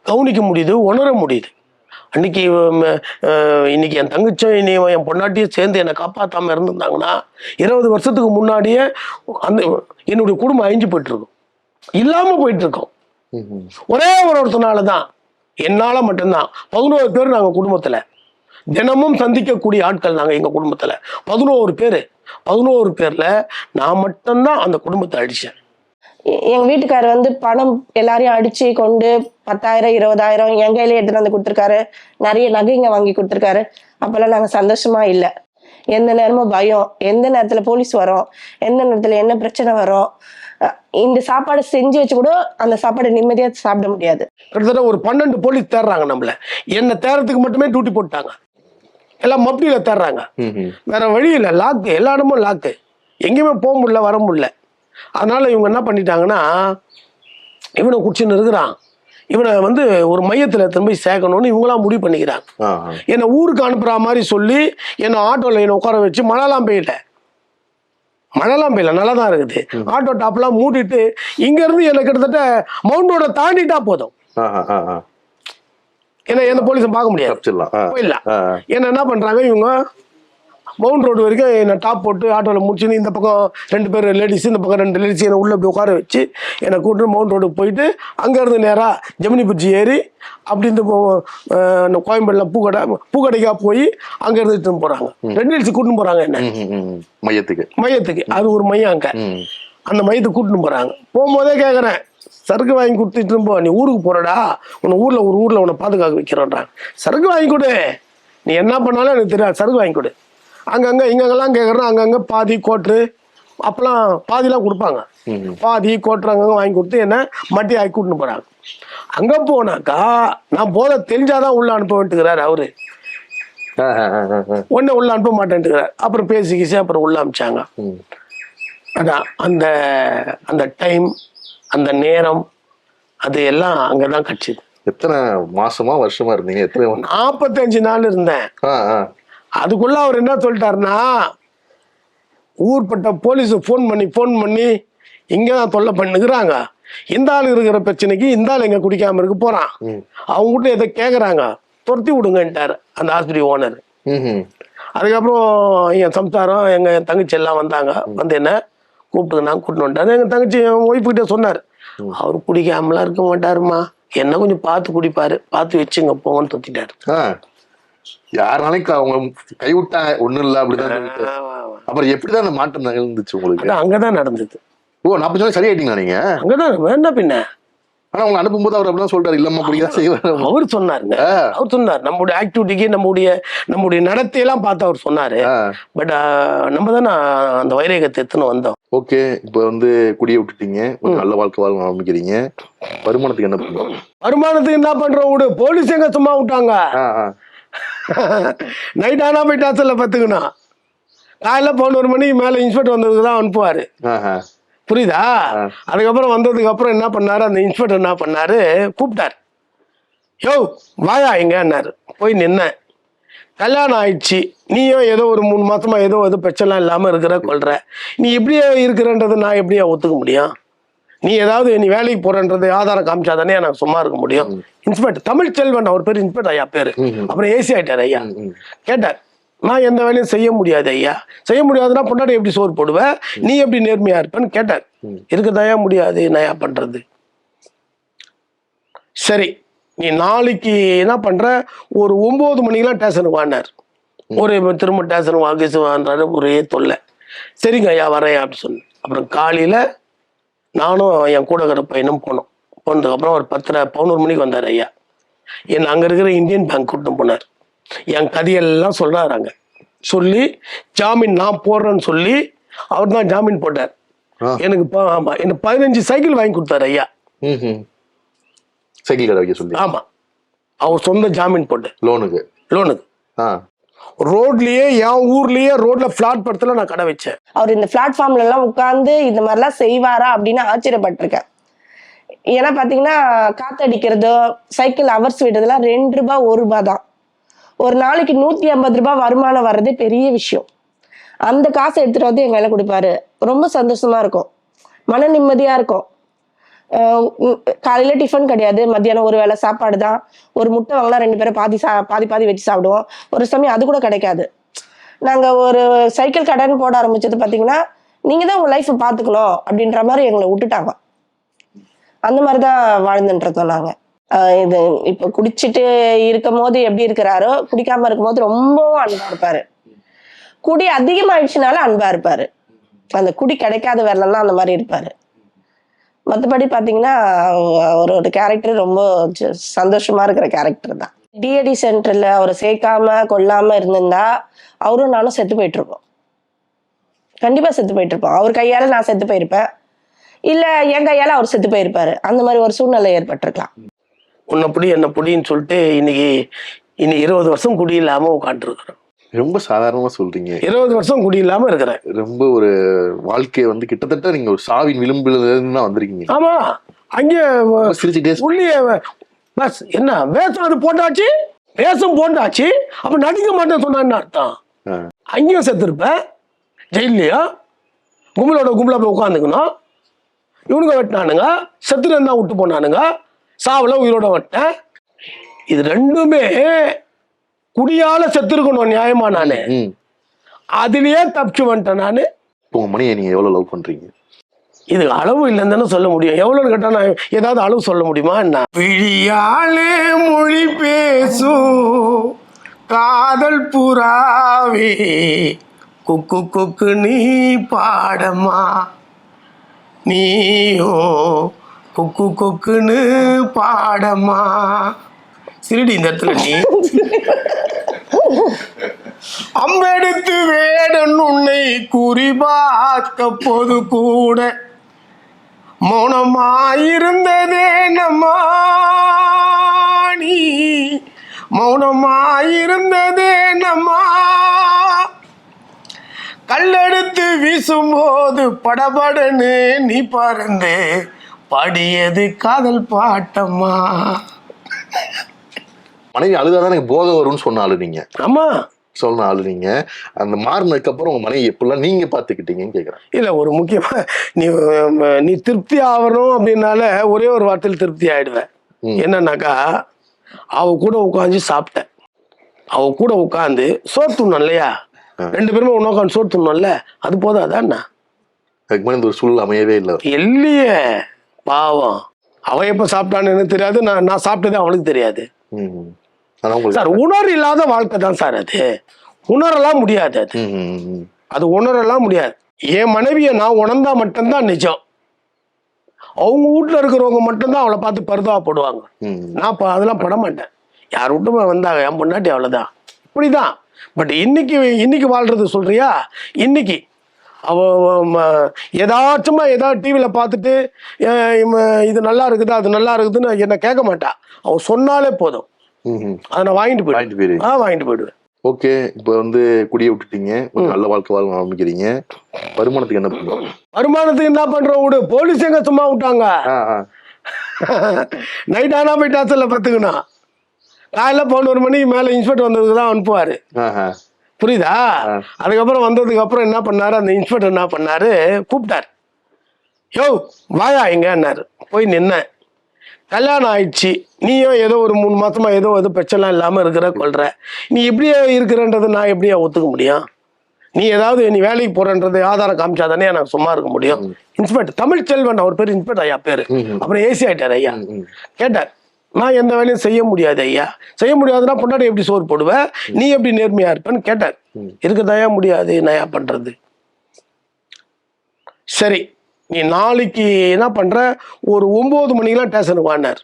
கவனிக்க முடியுது, உணர முடியுது. இன்னைக்கு என் தங்கச்சும் என் பொண்டாட்டியும் சேர்ந்து என்னை காப்பாற்றாம இருந்திருந்தாங்கன்னா 20 வருஷத்துக்கு முன்னாடியே என்னுடைய குடும்பம் அழிஞ்சு போயிட்டு இருக்கும், இல்லாம போயிட்டு இருக்கோம். ஒரே ஒருத்தனால தான், என்னால மட்டும்தான். 11 பேர் நாங்க குடும்பத்துல தினமும் சந்திக்கக்கூடிய ஆட்கள் நாங்க எங்க குடும்பத்துல 11 பேர். 11 பேர்ல நான் மட்டும்தான் அந்த குடும்பத்தை அடிச்சேன். எங்க வீட்டுக்காரர் வந்து பணம் எல்லாரையும் அடிச்சு கொண்டு 10,000 20,000 என் கையில எடுத்துட்டு வந்து கொடுத்துருக்காரு. நிறைய நகைங்க வாங்கி கொடுத்துருக்காரு. அப்பெல்லாம் நாங்க சந்தோஷமா இல்லை. எந்த நேரமும் பயம், எந்த நேரத்துல போலீஸ் வரும், எந்த நேரத்துல என்ன பிரச்சனை வரும். இந்த சாப்பாடு செஞ்சு வச்சு கூட அந்த சாப்பாடு நிம்மதியா சாப்பிட முடியாது. கிட்டத்தட்ட ஒரு 12 போலீஸ் தேடுறாங்க நம்மள. என்ன தேடுறதுக்கு மட்டுமே டியூட்டி போட்டாங்க. எல்லாம் மப்டியில தேடுறாங்க. வேற வழி இல்லை, லாக்கு, எல்லா இடமும் லாக்கு, எங்கேயுமே போக முடியல, வர முடியல. அதனால இவங்க என்ன பண்ணிட்டாங்கன்னா, இவனை குடிச்சுன்னு இருக்கிறான், இவனை வந்து ஒரு மையத்துல திரும்பி சேர்க்கணும்னு இவங்களாம் முடிவு பண்ணிக்கிறாங்க. என்னை ஊருக்கு அனுப்புற மாதிரி சொல்லி என்னை ஆட்டோல என்னை உட்கார வச்சு, மழைலாம் பெய்யல, நல்லா தான் இருக்குது. ஆட்டோ டாப்லாம் மூடிட்டு இங்க இருந்து என்ன கிட்டத்தட்ட மவுண்ட் ரோட தாண்டிட்டா போதும், ஏன்னா எந்த போலீஸும் பார்க்க முடியாது, போயிடலாம். ஏன்னா என்ன பண்றாங்க இவங்க, மவுண்ட் ரோடு வரைக்கும் என்னை டாப் போட்டு ஆட்டோவில் முடிச்சுன்னு இந்த பக்கம் 2 பேர் லேடிஸ், இந்த பக்கம் 2 லேடிஸ் என்னை உள்ளே போய் உட்கார வச்சு என்னை கூப்பிட்டு மவுண்ட் ரோடுக்கு போயிட்டு அங்கேருந்து நேராக ஜெமினி பிரிட்ஜி ஏறி அப்படி இந்த கோயம்பேடில் பூக்கடைக்காக போய் அங்கேருந்து இட்டுன்னு போகிறாங்க. 2 லேடிஸ் கூட்டின்னு போகிறாங்க என்ன மையத்துக்கு. அது ஒரு மையம் அங்கே, அந்த மையத்துக்கு கூட்டின்னு போகிறாங்க. போகும்போதே கேட்குறேன், சரக்கு வாங்கி கொடுத்துட்டு போ, நீ ஊருக்கு போறடா, உன்னை ஊரில் உன்னை பாதுகாக்க வைக்கிறோன்றாங்க. சரக்கு வாங்கி கொடு, நீ என்ன பண்ணாலும் எனக்கு தெரியாது, சரக்கு வாங்கி கொடு. அங்கங்கே இங்கெல்லாம் கேட்குறேன், அங்கங்கே பாதி கோட்ரு அப்பெல்லாம் பாதிலாம் கொடுப்பாங்க, பாதி கோட்ரு அங்கங்கே வாங்கி கொடுத்து என்ன மட்டி ஆக்கி கூட்டின்னு போகிறாங்க. அங்கே போனாக்கா நான் போதை தெரிஞ்சாதான் உள்ள அனுப்ப வேண்டுகிறார் அவரு. ஒன்றை உள்ள அனுப்ப மாட்டேன்ட்டுக்கிறார். அப்புறம் பேசிக்கிச்சு, அப்புறம் உள்ள அனுப்பிச்சாங்க. அதான் அந்த அந்த டைம், அந்த நேரம், அது எல்லாம் அங்கதான் கட்சிது. எத்தனை மாசமா வருஷமா இருந்தீங்க? 45 நாள் இருந்தேன். அதுக்குள்ள அவர் என்ன சொல்லிட்டாருன்னா, ஊர்பட்ட போலீஸ் ஃபோன் பண்ணி இங்கதான் தொல்லை பண்ணுகிறாங்க, இந்த ஆள் இருக்கிற பிரச்சனைக்கு இந்த ஆள் எங்க குடிக்காம இருக்க போறான், அவங்க கிட்ட எதை கேக்குறாங்க, துரத்தி விடுங்கன்ட்டாரு அந்த ஆஸ்பத்திரி ஓனர். அதுக்கப்புறம் என் சம்சாரம் எங்க தங்கச்சி எல்லாம் வந்தாங்க. வந்து என்ன கூப்பிட்டு நான் கூட்டிட்டு வந்துட்டாரு. எங்க தங்கச்சி ஒய்ஃபு கிட்ட சொன்னார், அவரு குடிக்காமலாம் இருக்க மாட்டாருமா, என்ன கொஞ்சம் பார்த்து குடிப்பாரு, பார்த்து வச்சுங்க போங்கன்னு தொத்திட்டாரு. யாருனாலும் அவங்க கைவிட்டா ஒண்ணும் இல்ல அப்படிதான். அப்புறம் எப்படிதான் அந்த மாற்றம் நிகழ்ந்துச்சு உங்களுக்கு? அங்கதான் நடந்தது. ஓ, 40 நாள் சரியாயிட்டீங்களா நீங்க? அங்கதான் வேண்டாம் பின்ன. ஆனா உங்களை அனுப்பும்போது அவர் அப்படிதான் சொல்றாரு, இல்லம்மா அப்படிதான் செய்வாரு. அவர் சொன்னாருங்க, அவர் சொன்னார். நம்முடைய ஆக்டிவிட்டிக்கு நம்முடைய நடத்தையெல்லாம் பார்த்து அவர் சொன்னாரு. பட் நம்ம தானே அந்த வைரேகத்தை எடுத்துன்னு வந்தோம். ஓகே, இப்ப வந்து குடியை விட்டுட்டீங்க, நல்ல வாழ்க்கை வாழ ஆரம்பிக்கிறீங்க. வருமானத்துக்கு என்ன பண்ணுவோம்? வருமானத்துக்கு என்ன பண்றோம் விடு, போலீஸ் எங்க சும்மா விட்டாங்க. நைட் ஆனா போய் டாஸ்ல பத்துக்கணும், காலையில 11 மணிக்கு மேல இன்ஸ்பெக்டர் வந்ததுக்குதான் அனுப்புவாரு. புரியுதா? அதுக்கப்புறம் வந்ததுக்கு அப்புறம் என்ன பண்ணாரு, அந்த இன்ஸ்பெக்டர் என்ன பண்ணாரு, கூப்பிட்டாரு, யோ வாயா எங்கன்னாரு. போய் நின்ன, கல்யாணம் ஆயிடுச்சு, நீயும் ஏதோ ஒரு 3 மாசமா ஏதோ பிரச்சனை இல்லாம இருக்கிற கொள்ற, நீ எப்படியே இருக்கிறன்றது நான் எப்படியா ஒத்துக்க முடியும்? நீ ஏதாவது நீ வேலைக்கு போறன்றது ஆதாரம் காமிச்சாதானே நான் சும்மா இருக்க முடியும். இன்ஸ்பெக்டர் தமிழ் செல்வன் அவர் பேர், இன்ஸ்பெக்டர் ஐயா பேரு. அப்புறம் ஏசி ஆயிட்டார் ஐயா. கேட்டார், நான் எந்த வேலையும் செய்ய முடியாது ஐயா. செய்ய முடியாதுன்னா பொண்டாட்டி எப்படி சோறு போடுவேன், நீ எப்படி நேர்மையா இருப்பேன்னு கேட்டார். இருக்குதாயா முடியாது, என்னையா பண்றது? சரி, நீ நாளைக்கு என்ன பண்ற, ஒரு 9 மணிக்கெல்லாம் ஸ்டேஷனுக்கு வாங்கினார். ஒரு திரும்ப ஸ்டேஷன் வாங்கிச்சு வாங்குறாரு, ஒரே தொல்லை. சரிங்க ஐயா வரேன் அப்படின்னு சொன்னேன். அப்புறம் காலையில நானும் என் கூட இருக்கிற பையனும் போனோம். போனதுக்கப்புறம் ஒரு 11 மணிக்கு வந்தார் ஐயா. என்னை அங்கே இருக்கிற இந்தியன் பேங்க் கூட்டிட்டு போனார். என் கதையெல்லாம் சொல்றாங்க. சொல்லி ஜாமீன் நான் போடுறேன்னு சொல்லி அவர் தான் ஜாமீன் போட்டார். எனக்கு ஆமா, எனக்கு 15 சைக்கிள் வாங்கி கொடுத்தாரு ஐயா. சைக்கிள் கடை வைக்க சொல்லி? ஆமா, அவர் சொந்த ஜாமீன் போட்டு லோனுக்கு. ரோட்லயே, என் ஊர்லயே ரோட்ல பிளாட் படத்துல நான் கடை வச்சேன். அவர் இந்த பிளாட்ஃபார்ம்ல எல்லாம் உட்கார்ந்து இந்த மாதிரிலாம் செய்வாரா அப்படின்னு ஆச்சரியப்பட்டிருக்கேன். ஏன்னா பாத்தீங்கன்னா காத்தடிக்கிறதோ சைக்கிள் ஹவர்ஸ் விடுறதுலாம் 2 ரூபாய் 1 ரூபாய் தான். ஒரு நாளைக்கு 150 ரூபாய் வருமானம் வர்றதே பெரிய விஷயம். அந்த காசை எடுத்துட்டு வந்து எங்க கையில கொடுப்பாரு. ரொம்ப சந்தோஷமா இருக்கும், மன நிம்மதியா இருக்கும். காலையில டிஃபன் கிடையாது, மத்தியானம் ஒரு வேளை சாப்பாடு தான். ஒரு முட்டை வாங்கினா 2 பேரும் பாதி வச்சு சாப்பிடுவோம். ஒரு சமயம் அது கூட கிடைக்காது. நாங்க ஒரு சைக்கிள் கடைன்னு போட ஆரம்பிச்சது பாத்தீங்கன்னா, நீங்க தான் உங்க லைஃப் பாத்துக்கணும் அப்படின்ற மாதிரி எங்களை விட்டுட்டாங்க. அந்த மாதிரிதான் வாழ்ந்துட்டு இருந்தோம் நாங்க. இது இப்ப குடிச்சிட்டு இருக்கும் போது எப்படி இருக்கிறாரோ, குடிக்காம இருக்கும் போது ரொம்பவும் அன்பா இருப்பாரு. குடி அதிகமாயிடுச்சுனால அன்பா இருப்பாரு. அந்த குடி கிடைக்காத வேலைலாம் அந்த மாதிரி இருப்பாரு. மற்றபடி பாத்தீங்கன்னா அவரோட கேரக்டர் ரொம்ப சந்தோஷமா இருக்கிற கேரக்டர் தான். டிஏடி சென்டர்ல அவரை சேர்க்காம கொல்லாம இருந்திருந்தா அவரும் நானும் செத்து போயிட்டு இருப்போம். கண்டிப்பா செத்து போயிட்டு இருப்போம். அவர் கையால நான் செத்து போயிருப்பேன், இல்ல என் கையால அவர் செத்து போயிருப்பாரு. அந்த மாதிரி ஒரு சூழ்நிலை ஏற்பட்டிருக்கலாம். உன்னை புடி என்ன புடின்னு சொல்லிட்டு இன்னைக்கு 20 வருஷம் குடி இல்லாம உட்காந்துருக்குறேன். ரொம்ப சாதாரணமா சொல்றீங்க. 20 வருஷம் குடி இல்லாம இருக்கிறேன். ரொம்ப ஒரு வாழ்க்கையை வந்து கிட்டத்தட்ட நீங்க ஒரு சாவின் விளிம்புல இருந்து தான் வந்திருக்கீங்க. ஆமா, அங்கே சிரிச்சுட்டே உள்ளே பஸ் என்ன வேஷம் அது போட்டாச்சு, வேஷம் போட்டாச்சு, அப்ப நடிக்க மாட்டேன்னு சொன்னான்னு அர்த்தம். அங்கேயும் செத்துருப்பேன், ஜெயிலையா கும்பலா போய் உட்காந்துக்கணும். இவனுங்க வெட்டினானுங்க, செத்துட்டு தான் விட்டு போனானுங்க, சாவல உயிரோட வெட்டேன். இது ரெண்டுமே குடியால செத்துருக்கணும் நியாயமா. நானு அதுலயே தப்பிச்சு வந்துட்டேன். நானு உங்க மணியை நீங்க எவ்வளவு லவ் பண்றீங்க? இது அளவு இல்லைன்னு தானே சொல்ல முடியும். எவ்வளோன்னு கேட்டா நான் ஏதாவது அளவு சொல்ல முடியுமா என்ன? விழியாலே மொழி பேசும் காதல் புறாவே குக்கு குக்கு நீ பாடமா, நீயோ குக்கு குக்குன்னு பாடமா. சிரிடி இந்த இடத்துல நீ அம்பெடுத்து வேடன் உன்னை குறிபார்த்த போது கூட மௌனமாயிருந்ததே நம்மா, நீ மௌனமாயிருந்ததே நம்மா. கல்லெடுத்து வீசும்போது படபடன்னு நீ பறந்து பாடியது காதல் பாட்டம்மா. மனைவி அழுதாதான் எனக்கு போதை வரும்னு சொன்ன ஆளு நீங்க. ஆமா, சொன்ன ஆளு நீங்க. அந்த மாறினதுக்கு அப்புறம் உங்க மனைவி எப்படிலாம் நீங்க பாத்துக்கிட்டீங்கன்னு கேக்குறேன். இல்ல, ஒரு முக்கியமா நீ திருப்தி ஆகணும் அப்படின்னால ஒரே ஒரு வார்த்தையில் திருப்தி ஆயிடுவேன். என்னன்னாக்கா, அவ கூட உட்காந்து சாப்பிட்டேன், அவ கூட உட்காந்து சோறு துண்ணோம் இல்லையா, 2 பேருமே ஒண்ணு உட்காந்து சோறு துண்ணோம்ல, அது போதும். அதான் அதுக்கு முன்னாடி இந்த ஒரு சூழல் அமையவே இல்லை இல்லையே. பாவம், அவ எப்ப சாப்பிட்டான்னு தெரியாது, நான் சாப்பிட்டதே அவனுக்கு தெரியாது. சார், உணர்வு இல்லாத வாழ்க்கை தான் சார் அது. உணரலாம் முடியாது. அது உணரலாம் முடியாது. என் மனைவியை நான் உணர்ந்தா மட்டும்தான் நிஜம். அவங்க வீட்டுல இருக்கிறவங்க மட்டும்தான் அவளை பார்த்து பரிதாபப்படுவாங்க. நான் அதெல்லாம் பட மாட்டேன். யார் வீட்டுமே வந்தாங்க என் பொண்டாட்டி அவ்வளவுதான், இப்படிதான். பட் இன்னைக்கு வாழ்றது சொல்றியா? இன்னைக்கு அவ ஏதாச்சுமா ஏதாவது டிவியில பார்த்துட்டு இது நல்லா இருக்குது அது நல்லா இருக்குதுன்னு என்ன கேட்க மாட்டா. அவ சொன்னாலே போதும், அதை நான் வாங்கிட்டு போயிடுவேன். ஓகே, இப்ப வந்து குடியை விட்டுட்டீங்க, நல்ல வாழ்க்கை வாழ ஆரம்பிக்கிறீங்க. வருமானத்துக்கு என்ன பண்ணுவோம்? வருமானத்துக்கு என்ன பண்றோம் விடு. போலீஸ் எங்க சும்மா விட்டாங்க? நைட் ஆனா போய் டாச்சர்ல பத்துக்கணும். காலையில 11 மணிக்கு மேல இன்ஸ்பெக்டர் வந்ததுக்குதான் அனுப்புவாரு. புரியுதா? அதுக்கப்புறம் வந்ததுக்கு அப்புறம் என்ன பண்ணாரு, அந்த இன்ஸ்பெக்டர் என்ன பண்ணாரு, கூப்பிட்டாரு. யோ வாயா எங்கன்னாரு. போய் நின்ன. கல்யாணம் ஆயிடுச்சு, நீயும் ஏதோ ஒரு 3 மாசமா ஏதோ பிரச்சனை இல்லாம இருக்கிற கொள்ற, நீ இப்படியே இருக்கிறன்றது நான் எப்படியா ஒத்துக்க முடியும்? நீ ஏதாவது நீ வேலைக்கு போறன்றது ஆதாரம் காமிச்சாதானே நான் சும்மா இருக்க முடியும். இன்ஸ்பெக்டர் தமிழ் செல்வன் அவர் பேர், இன்ஸ்பெக்டர் ஐயா பேரு. அப்புறம் ஏசி ஆயிட்டார் ஐயா. கேட்டார், நான் எந்த வேலையும் செய்ய முடியாது ஐயா. செய்ய முடியாதுன்னா பொண்டாட்டி எப்படி சோறு போடுவேன், நீ எப்படி நேர்மையா இருப்பேன்னு கேட்டார். இருக்குதாயா முடியாது, நான் பண்றது. சரி, நீ நாளைக்கு என்ன பண்ற, ஒரு 9 மணிக்கெல்லாம் ஸ்டேஷனுக்கு வாங்கினார்.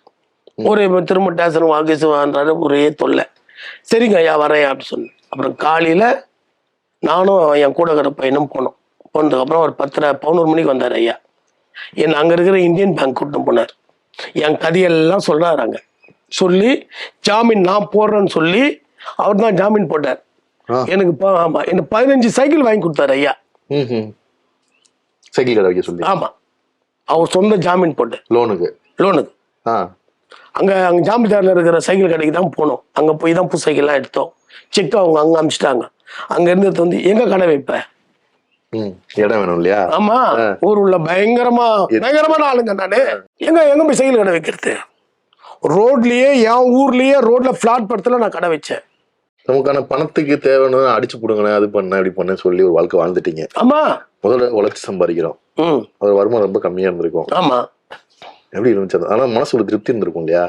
ஒரு திரும்ப ஸ்டேஷனுக்கு வாங்கிச்சு வாங்குறாரு, ஒரே தொல்லை. சரிங்க ஐயா வரேன் அப்படின்னு சொன்னேன். அப்புறம் காலையில நானும் என் கூட இருக்கிற பையனும் போனோம். போனதுக்கப்புறம் ஒரு 11 மணிக்கு வந்தார் ஐயா. என்னை அங்கே இருக்கிற இந்தியன் பேங்க் கூட்டிட்டு போனார். என் கதையெல்லாம் சொல்றாங்க. சொல்லி ஜாமீன் நான் போடுறேன்னு சொல்லி அவர் தான் ஜாமீன் போட்டார். எனக்கு ஆமா, எனக்கு 15 சைக்கிள் வாங்கி கொடுத்தாரு ஐயா. சைக்கிள் கடை வைக்க சொல்லி? ஆமா, அவர் சொந்த ஜாமீன் போட்டு லோனுக்கு. அங்க ஜாமீன்தாரில் இருக்கிற சைக்கிள் கடைக்கு தான் போனோம். அங்க போய் தான் புது சைக்கிள்லாம் எடுத்தோம். செக் அவங்க அங்க அமிச்சிட்டாங்க. அங்க இருந்து வந்து எங்க கடை வைப்பேன், இடம் வேணும் இல்லையா? ஆமா, ஊர் உள்ள பயங்கரமான ஆளுங்க நானு. எங்க போய் சைக்கிள் கடை வைக்கிறது? ரோட்லயே, என் ஊர்லயே ரோட்ல பிளாட் படத்துல நான் கடை வச்சேன். நமக்கான பணத்துக்கு தேவைன்னு அடிச்சு போடுங்க, அது பண்ண இப்படி பண்ண சொல்லி ஒரு வாழ்க்கை வாழ்ந்துட்டீங்க. ஆமா, முதல்ல உழைச்சு சம்பாதிக்கிறோம், அது வருமானம் ரொம்ப கம்மியா இருந்திருக்கும். ஆமா, எப்படி இருந்துச்சு ஆனா மனசு ஒரு திருப்தி இருந்திருக்கும் இல்லையா?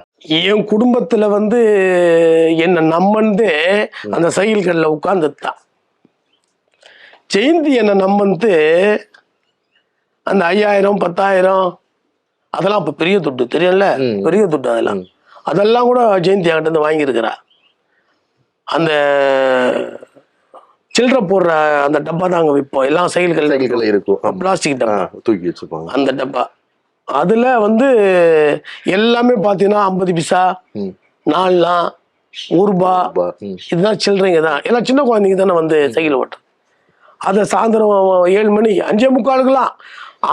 என் குடும்பத்துல வந்து என்ன நம்மந்து அந்த சைக்கிள்கள்ல உட்கார்ந்துட்டான். ஜெயந்தி என்ன நம்மந்து அந்த 5000 10,000 அதெல்லாம் அப்ப பெரிய துட்டு தெரியல, பெரிய துட்டு அதெல்லாம் கூட ஜெயந்தி என்கிட்ட இருந்து வாங்கியிருக்கிறா. அந்த சில்லற போடுற அந்த டப்பா தான் அங்க விற்போம், எல்லாம் சைக்கிள்கள் இருக்கும், பிளாஸ்டிக் டப்பா தூக்கி வச்சிருப்பாங்க அந்த டப்பா. அதுல வந்து எல்லாமே பாத்தீங்கன்னா 50 பைசா, 4 ரூபா, இதுதான் சில்லறைங்க தான். எல்லாம் சின்ன குழந்தைங்க தானே வந்து சைக்கிள் ஓட்டுறோம். அதை சாயந்தரம் 7 மணி 5:45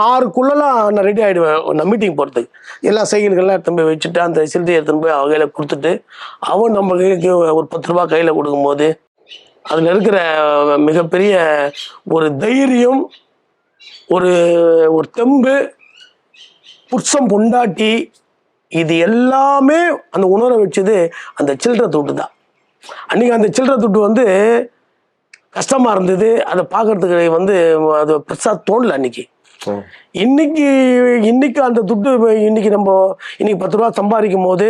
6க்குள்ளலாம் நான் ரெடி ஆகிடுவேன் நான் மீட்டிங் போகிறதுக்கு. எல்லா சைக்கிள்கள்லாம் எடுத்து போய் வச்சுட்டு அந்த சில்லறையை எடுத்துன்னு போய் அவன் கையில் கொடுத்துட்டு அவன் நம்ம கைக்கு ஒரு 10 ரூபா கையில் கொடுக்கும்போது அதில் இருக்கிற மிகப்பெரிய ஒரு தைரியம், ஒரு ஒரு தெம்பு, புருஷம் பொண்டாட்டி, இது எல்லாமே அந்த உணர வச்சது அந்த சில்லறை துட்டு தான். அன்றைக்கி அந்த சில்லறை துட்டு வந்து கஷ்டமாக இருந்தது, அதை பார்க்கறதுக்கு வந்து அது பெருசாக தோணல அன்னைக்கு. இன்னைக்கு அந்த துட்டு இன்னைக்கு 10 ரூபா சம்பாதிக்கும் போது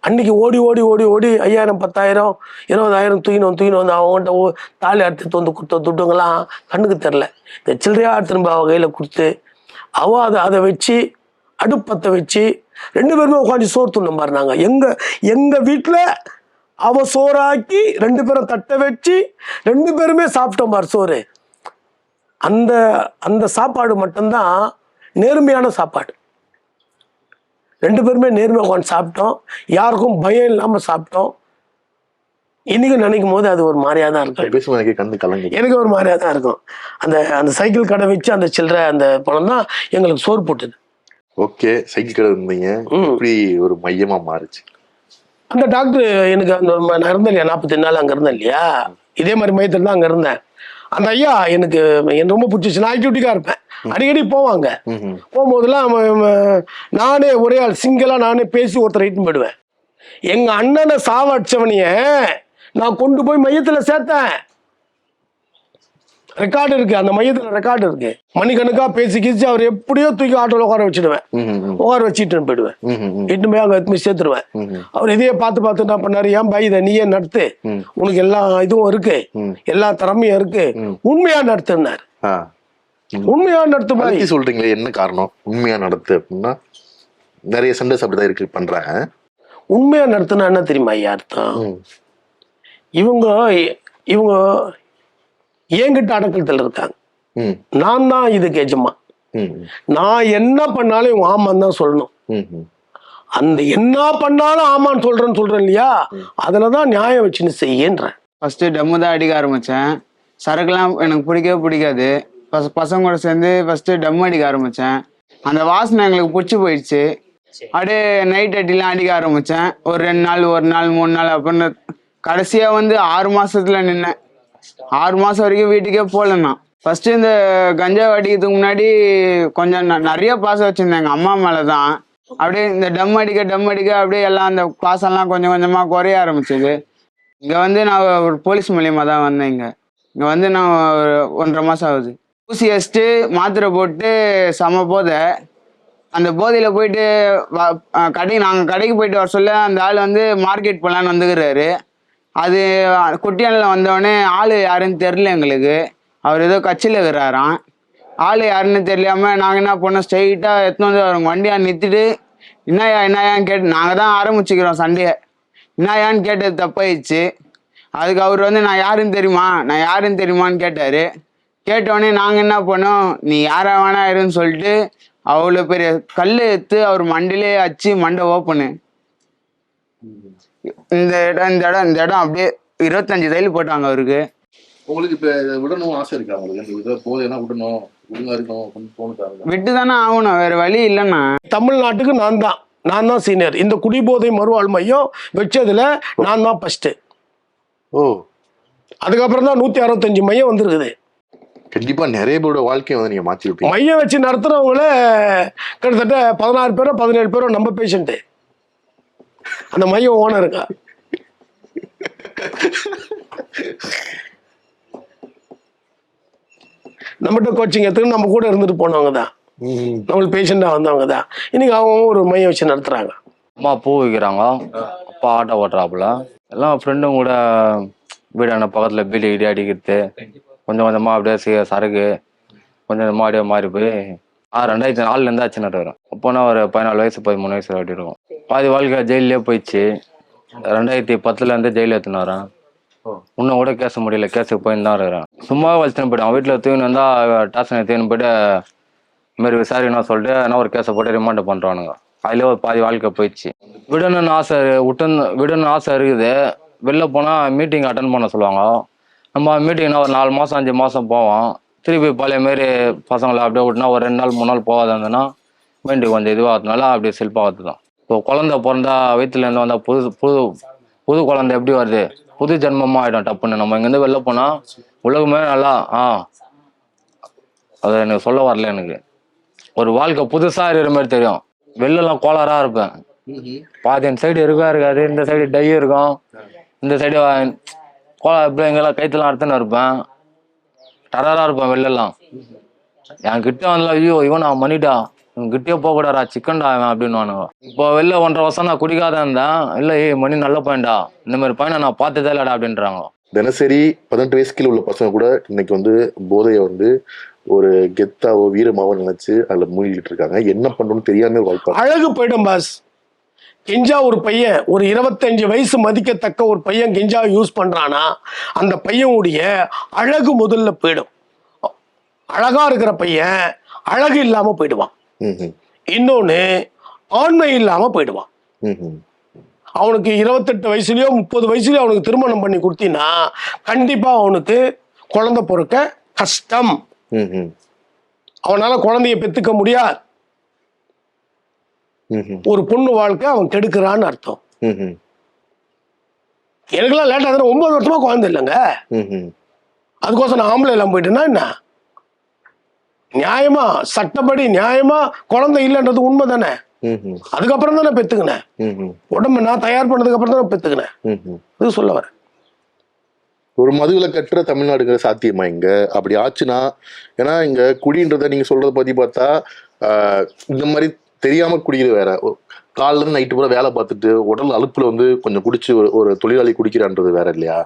அன்னைக்கு ஓடி 5000 10,000 20,000 தூக்கின்னு வந்து அவங்ககிட்ட தாலி அறுத்து வந்து கொடுத்த துட்டுங்கெல்லாம் கண்ணுக்கு தெரில. இந்த சில்லறையா திரும்ப அவ கையில் கொடுத்து அதை வச்சு அடுப்பத்தை வச்சு 2 பேருமே உட்காந்து சோறு துண்ண பாருனாங்க. எங்க வீட்டில் அவ சோறாக்கி 2 பேரும் தட்டை வச்சு 2 பேருமே சாப்பிட்டோம் பாரு சோறு. அந்த சாப்பாடு மட்டும்தான் நேர்மையான சாப்பாடு. 2 பேருமே நேர்மையாக உட்காந்து சாப்பிட்டோம், யாருக்கும் பயம் இல்லாமல் சாப்பிட்டோம். இன்னைக்கு நினைக்கும் போது அது ஒரு மாதிரியா தான் இருக்கும், எனக்கு ஒரு மாதிரியா தான் இருக்கும். அந்த சைக்கிள் கடை வச்சு அந்த சில்லறை அந்த பணம் தான் எங்களுக்கு சோறு போட்டுது. ஓகே, சைக்கிள் கடை இருந்தீங்க, இப்படி ஒரு மையமா மாறுச்சு. அந்த டாக்டர் எனக்கு நான் இருந்தேன் இல்லையா 40 நாள் அங்கே இருந்தேன் இல்லையா, இதே மாதிரி மையத்தில் தான் அங்கே இருந்தேன். அந்த ஐயா எனக்கு ரொம்ப பிடிச்சிச்சு. நான் ஆக்டிவிட்டிக்காக இருப்பேன், அடிக்கடி போவாங்க. போகும்போதெல்லாம் நானே ஒரே ஆள் சிங்கிளாக நானே பேசி ஒருத்தர் ரைட்டு போயிடுவேன். எங்கள் அண்ணனை சாவடிச்சவனைய நான் கொண்டு போய் மையத்தில் சேர்த்தேன். ரெக்கார்டு இருக்கு, அந்த மையத்தில் ரெக்கார்டு இருக்கு. மணிக்கணக்காக பேசி கீசி அவர் எப்படியோ தூக்கி ஆட்டோவில் உட்கார வச்சுடுவேன், உட்கார வச்சுட்டு போயிடுவேன், இட்டு போய் அங்கே எடுத்து சேர்த்துருவேன். அவர் இதையே பார்த்து என்ன பண்ணாரு, ஏன் பாய் இதை நீயே நடத்து, உனக்கு எல்லா இதுவும் இருக்கு, எல்லா திறமையும் இருக்கு, உண்மையா நடத்துனார். உண்மையா நடத்து பாய் சொல்றீங்களே, என்ன காரணம் உண்மையா நடத்து அப்படின்னா? நிறைய சண்டை அப்படிதான் இருக்கு பண்றாங்க. உண்மையா நடத்துனா என்ன தெரியுமா ஐயா அர்த்தம்? இவங்க என்கிட்ட அடக்கத்தில் இருக்காங்க, நான் தான் இதுக்கு எஜமா. நான் என்ன பண்ணாலும் இவங்க ஆமான்னு தான் சொல்லணும். அந்த என்ன பண்ணாலும் ஆமான்னு சொல்றேன் இல்லையா, அதுலதான் நியாயம் வச்சுன்னு செய்யன்றேன். ஃபர்ஸ்ட் டம்மு தான் அடிக்க ஆரம்பிச்சேன். சரக்குலாம் எனக்கு பிடிக்கவே பிடிக்காது. பசங்க கூட சேர்ந்து ஃபர்ஸ்ட் டம் அடிக்க ஆரம்பிச்சேன். அந்த வாசனை எங்களுக்கு பிடிச்சி போயிடுச்சு. அப்படியே நைட் அட்டிலாம் அடிக்க ஆரம்பிச்சேன். ஒரு 2 நாள் 1 நாள் 3 நாள் அப்படின்னு கடைசியா வந்து 6 மாசத்துல நின்னேன். 6 மாசம் வரைக்கும் வீட்டுக்கே போகலண்ணா. ஃபர்ஸ்ட் இந்த கஞ்சா அடிக்கிறதுக்கு முன்னாடி கொஞ்சம் நிறைய பாசம் வச்சிருந்தேன் எங்க அம்மா மேலதான். அப்படியே இந்த டம் அடிக்க அப்படியே எல்லாம் அந்த பாசம்லாம் கொஞ்சம் கொஞ்சமா குறைய ஆரம்பிச்சது. இங்க வந்து நான் ஒரு போலீஸ் மூலியமா தான் வந்தேன். இங்க வந்து நான் 1.5 மாசம் ஆகுது. ஊசி வச்சுட்டு மாத்திரை போட்டு சம போதை. அந்த போதையில போயிட்டு நாங்கள் கடைக்கு போயிட்டு வர சொல்ல அந்த ஆள் வந்து மார்க்கெட் போகலான்னு வந்துக்கிறாரு. அது குட்டியானில் வந்தவொடனே ஆள் யாருன்னு தெரில எங்களுக்கு. அவர் ஏதோ கட்சியில் இருக்கிறாராம். ஆள் யாருன்னு தெரியாம நாங்கள் என்ன பண்ணோம், ஸ்ட்ரெயிட்டாக எடுத்துன்னு வந்து அவங்க வண்டியா நிறுத்திட்டு என்னையான்னு கேட்டு நாங்கள் தான் ஆரம்பிச்சுக்கிறோம் சண்டையை. என்னையான்னு கேட்டது தப்பாயிடுச்சு. அதுக்கு அவர் வந்து நான் யாருன்னு தெரியுமான்னு கேட்டார். கேட்டோடனே நாங்கள் என்ன பண்ணோம், நீ யாரா வேணா இருன்னு சொல்லிட்டு அவ்வளோ பெரிய கல் எடுத்து அவர் மண்டிலே அச்சு மண்டை ஓப்பனு. இந்த இடம் அப்படியே 25 தையல் போட்டாங்க அவருக்கு. உங்களுக்கு இப்ப விடணும் ஆசை இருக்கா? உங்களுக்கு போதேனா விடணும், ஒழுங்கா இருக்கணும், விட்டு தானே ஆகணும், வேற வழி இல்லைன்னா. தமிழ்நாட்டுக்கு நான் தான் சீனியர். இந்த குடிபோதை மறுவாழ் மையம் வச்சதுல நான் தான் ஃபர்ஸ்ட். அதுக்கப்புறம் தான் 165 மையம் வந்திருக்குது. கண்டிப்பா நிறைய பேரோட வாழ்க்கையை வந்து நீங்க மாற்றி விட்டீங்க. மையம் வச்சு நடத்துறவங்கள கிட்டத்தட்ட 16 பேரோ 17 பேரோ நம்ம பேஷண்ட். அந்த மையம் ஓனர் இருக்கா? நம்மகிட்ட கோச்சிங் எடுத்துக்கு நம்ம கூட இருந்துட்டு போனவங்க தான். நம்மளுக்கு பேஷண்டா வந்தவங்க தான் இன்னைக்கு அவங்க ஒரு மையம் வச்சு நடத்துறாங்க. அம்மா பூ விற்கிறாங்க, அப்பா ஆட்டோ ஓட்டுறாப்புல, எல்லாம் ஃப்ரெண்டும் கூட வீடான பக்கத்துல பீடி கிடி அடிக்கிறது, கொஞ்சம் கொஞ்சமா அப்படியே சரக்கு கொஞ்சம் கொஞ்சமா அப்படியே மாறி போய் 2004 ஆச்சுன்னு இருக்கிறேன். அப்போனா ஒரு 14 வயசு 13 வயசு அப்படி இருக்கும். பாதி வாழ்க்கை ஜெயிலே போயிடுச்சு. 2010 ஜெயில எடுத்துன்னு வரேன். இன்னும் கூட கேச முடியல, கேஸுக்கு போயின்னு தான் இருக்கிறேன். சும்மா வச்சுன்னு போயிட்டேன். வீட்டில் தூக்கின்னு வந்தா டாஸ்னை தூக்கின்னு போயிட்டு இதுமாரி விசாரிக்கணும் சொல்லிட்டு என்ன ஒரு கேஸை போட்டு ரிமாண்ட் பண்ணுறானுங்க. அதுலேயே ஒரு பாதி வாழ்க்கை போயிடுச்சு. விடணும்னு ஆசை இருக்குது. வெளில போனால் மீட்டிங் அட்டன் பண்ண சொல்லுவாங்க. நம்ம மீட்டிங்னா ஒரு 4 மாதம் 5 மாதம் போவோம். திருப்பி பழைய மாரி பசங்களை அப்படியே விட்டுனா ஒரு 2 நாள் 3 நாள் போகாத இருந்ததுன்னா மைண்டு கொஞ்சம் இதுவாகிறதுனால அப்படியே செல்ஃபாகிறது தான். இப்போ குழந்தை பிறந்தா வயிற்றுலேருந்து வந்தால் புது குழந்தை எப்படி வருது, புது ஜென்மமாக ஆகிடும் டப்புன்னு. நம்ம இங்கேருந்து வெளில போனால் உலகமே நல்லா அதை எனக்கு சொல்ல வரல. எனக்கு ஒரு வாழ்க்கை புதுசாக இருக்கிற மாதிரி தெரியும். வெளிலலாம் கோளாராக இருப்பேன். பாதி இந்த சைடு இருக்காது, இந்த சைடு டை இருக்கும், இந்த சைடு இப்படி எங்கெல்லாம் கைத்தெல்லாம் அறுத்துன்னு இருப்பேன். டராக இருப்பேன். வெளிலலாம் என் கிட்ட வந்தா ஐயோ இவன் நான் மணிடா, இவன் கிட்டே போகக்கூடாரா, சிக்கன்டா அவன் அப்படின்னு வானுங்க. இப்போ வெளில 1.5 வருஷம் நான் குடிக்காத இருந்தேன். இல்லை மணி நல்ல பையன்டா, இந்த மாதிரி பையனை நான் பார்த்ததே இல்லடா அப்படின்றாங்க. தினசரி 18 வயசு கீழே உள்ள பசங்க கூட இன்னைக்கு வந்து போதையை வந்து ஒரு கெத்தாவோ வீரமாவோ நினைச்சு அதுல மூழ்கிட்டு இருக்காங்க. என்ன பண்ணணும்னு தெரியாம வாழ்க்கை அழகு போயிடும் பாஸ். கெஞ்சா ஒரு பையன் ஒரு 25 வயசு மதிக்கத்தக்க ஒரு பையன் கெஞ்சா யூஸ் பண்றானா அந்த பையனுடைய அழகு முதல்ல போயிடும். அழகா இருக்கிற பையன் அழகு இல்லாம போயிடுவான். இன்னொன்னு ஆண்மை இல்லாம போயிடுவான். அவனுக்கு 28 வயசுலயோ 30 வயசுலயோ அவனுக்கு திருமணம் பண்ணி கொடுத்தீங்கன்னா கண்டிப்பா அவனுக்கு குழந்தை பிறக்க கஷ்டம். அவனால குழந்தைய பெத்துக்க முடியாது. ஒரு பொண்ணு வாழ்க்கை அவன் கெடுக்கிறான்னு அர்த்தம். எனக்குலாம் லேட்டா 9 வருஷமா குழந்தை இல்லைங்க. அதுக்கோசம் நான் ஆம்பளை எல்லாம் போயிட்டேன்னா என்ன? நியாயமா சட்டப்படி நியாயமா குழந்தை இல்லைன்றது உண்மை தானே. அதுக்கப்புறம் தானே பெத்துக்கினேன். உடம்பு நான் தயார் பண்ணதுக்கு அப்புறம் தானே பெத்துக்கினேன். இது சொல்ல வரேன். ஒரு மதுவில கட்டுற தமிழ்நாடுங்கிற சாத்தியமா இங்க அப்படி ஆச்சுன்னா? ஏன்னா இங்க குடின்றத நீங்க சொல்றத பத்தி பார்த்தா இந்த மாதிரி தெரியாம குடிக்கிறது வேற. காலைல இருந்து நைட்டு பூரா வேலை பார்த்துட்டு உடல் அலுப்புல வந்து கொஞ்சம் குடிச்சு ஒரு தொழிலாளி குடிக்கிறான்றது வேற இல்லையா?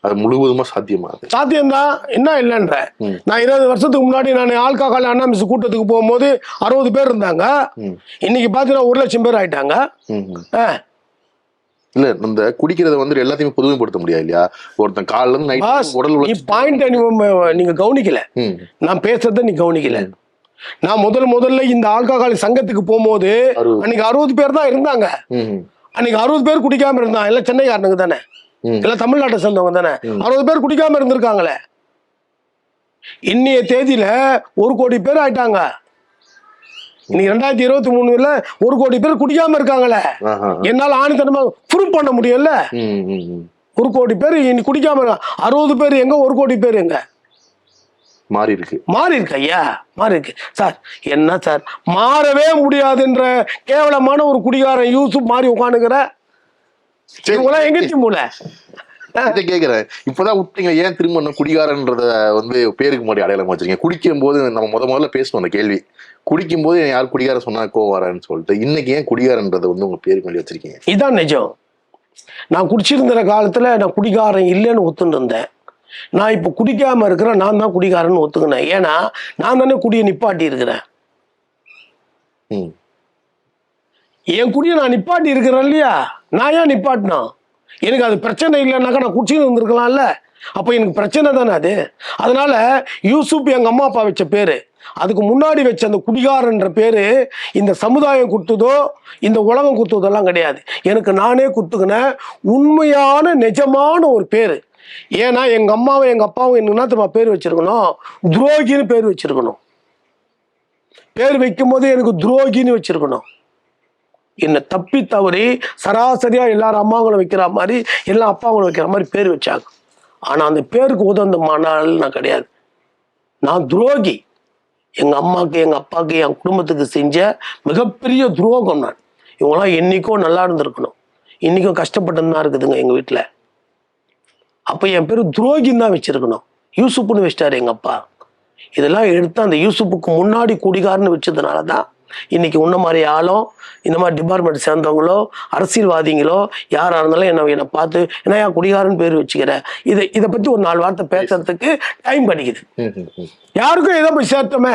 அது முழுவதுமா சாத்தியமா? சாத்தியம்தான், என்ன இல்லைன்ற. நான் 20 வருஷத்துக்கு முன்னாடி நான் ஆல்கஹால் அண்ணா மிஸ் கூட்டத்துக்கு போகும்போது 60 பேர் இருந்தாங்க. இன்னைக்கு பாத்தீங்கன்னா 1 லட்சம் பேர் ஆயிட்டாங்க. இல்ல இந்த குடிக்கிறத வந்து எல்லாத்தையுமே பொதுமைப்படுத்த முடியாது இல்லையா? ஒருத்தன் காலைல இருந்து நைட் உடல் பாயிண்ட் நீங்க கவனிக்கல. நான் பேசுறத நீ கவனிக்கல. நான் முதல்ல இந்த ஆல்கஹால் சங்கத்துக்கு போகும்போது அன்னைக்கு 60 பேர் தான் இருந்தாங்க. அன்னைக்கு 60 பேர் குடிக்காம இருந்தாங்க. எல்லாம் சென்னைக்காரனுங்க தானே, எல்லாம் தமிழ்நாட்டை சேர்ந்தவங்க தானே. 60 பேர் குடிக்காம இருந்திருக்காங்களே. இன்னைய தேதியில 1 கோடி பேர் ஆயிட்டாங்க. இன்னைக்கு 2023 1 கோடி பேர் குடிக்காம இருக்காங்களே. என்னால ஆணித்தனமா ப்ரூவ் பண்ண முடியல. 1 கோடி பேர் இன்னைக்கு குடிக்காம 60 பேர் எங்க, 1 கோடி பேர் எங்க? மாறி இருக்கு ஐயா, மாறி இருக்கு சார். என்ன சார் மாறவே முடியாதுன்ற கேவலமான ஒரு குடிகாரன் யூசுப் மாறி உட்காந்துக்கிற எங்கச்சி மூளை கேக்குறேன். இப்பதான் விட்டீங்க, ஏன் திரும்ப குடிகாரன்றத வந்து பேருக்கு முன்னாடி அடையாளம் வச்சிருக்கீங்க? குடிக்கும் போது நம்ம முதல்ல பேசணும் அந்த கேள்வி. குடிக்கும் போது யார் குடிகார சொன்னா கோவாரான்னு சொல்லிட்டு இன்னைக்கு ஏன் குடிகாரன்றதை வந்து உங்க பேருக்கு முன்னாடி வச்சிருக்கீங்க? இதான் நிஜம். நான் குடிச்சிருந்த காலத்துல நான் குடிகாரன் இல்லைன்னு ஒத்துட்டு இருந்தேன். நான் இப்ப குடிக்காம இருக்கிறேன். நான் தான் குடிகாரன்னு ஒத்துக்கினேன். ஏன்னா நான் தானே குடியை நிப்பாட்டி இருக்கிறேன். என் குடியை நான் நிப்பாட்டி இருக்கிறேன் இல்லையா? நான் ஏன் நிப்பாட்டினா? எனக்கு அது பிரச்சனை இல்லைன்னாக்கா நான் குடிச்சுன்னு இருந்திருக்கலாம்ல. அப்போ எனக்கு பிரச்சனை தானே அது. அதனால யூசுப் எங்க அம்மா அப்பா வச்ச பேரு, அதுக்கு முன்னாடி வச்ச அந்த குடிகாரன்ற பேரு இந்த சமுதாயம் குத்துதோ இந்த உலகம் குத்துவதெல்லாம் கிடையாது. எனக்கு நானே குத்துக்கினேன் உண்மையான நிஜமான ஒரு பேரு. ஏன்னா எங்க அம்மாவும் எங்க அப்பாவும் என்ன தெரியுமா பேர் வச்சிருக்கணும்? துரோகின்னு பேர் வச்சிருக்கணும். பேர் வைக்கும் போது எனக்கு துரோகின்னு வச்சிருக்கணும். என்ன தப்பி தவறி சராசரியா எல்லாரும் அம்மாங்களும் வைக்கிற மாதிரி எல்லா அப்பாங்களும் வைக்கிற மாதிரி பேர் வச்சாங்க. ஆனா அந்த பேருக்கு உதந்தமானால் நான் கிடையாது. நான் துரோகி. எங்க அம்மாவுக்கு எங்க அப்பாவுக்கு என் குடும்பத்துக்கு செஞ்ச மிகப்பெரிய துரோகம் நான். இவங்கெல்லாம் என்னைக்கும் நல்லா இருந்திருக்கணும். இன்னைக்கும் கஷ்டப்பட்டு தான் இருக்குதுங்க எங்க வீட்டுல. அப்ப என் பேரு துரோகின்னு தான் வச்சிருக்கணும். யூசுப்னு வச்சிட்டாரு எங்க அப்பா. இதெல்லாம் எடுத்து அந்த யூசுப்புக்கு முன்னாடி குடிகாரன்னு வச்சதுனால தான் இன்னைக்கு உன்ன மாதிரி ஆளும் இந்த மாதிரி டிபார்ட்மெண்ட் சேர்ந்தவங்களோ அரசியல்வாதிகளோ யாராக இருந்தாலும் என்னை பார்த்து என்ன குடிகாரன்னு பேர் வச்சுக்கிற இதை பற்றி ஒரு 4 வார்த்தை பேசுறதுக்கு டைம் கிடைக்குது. யாருக்கும் எதை போய் சேர்த்தோமே,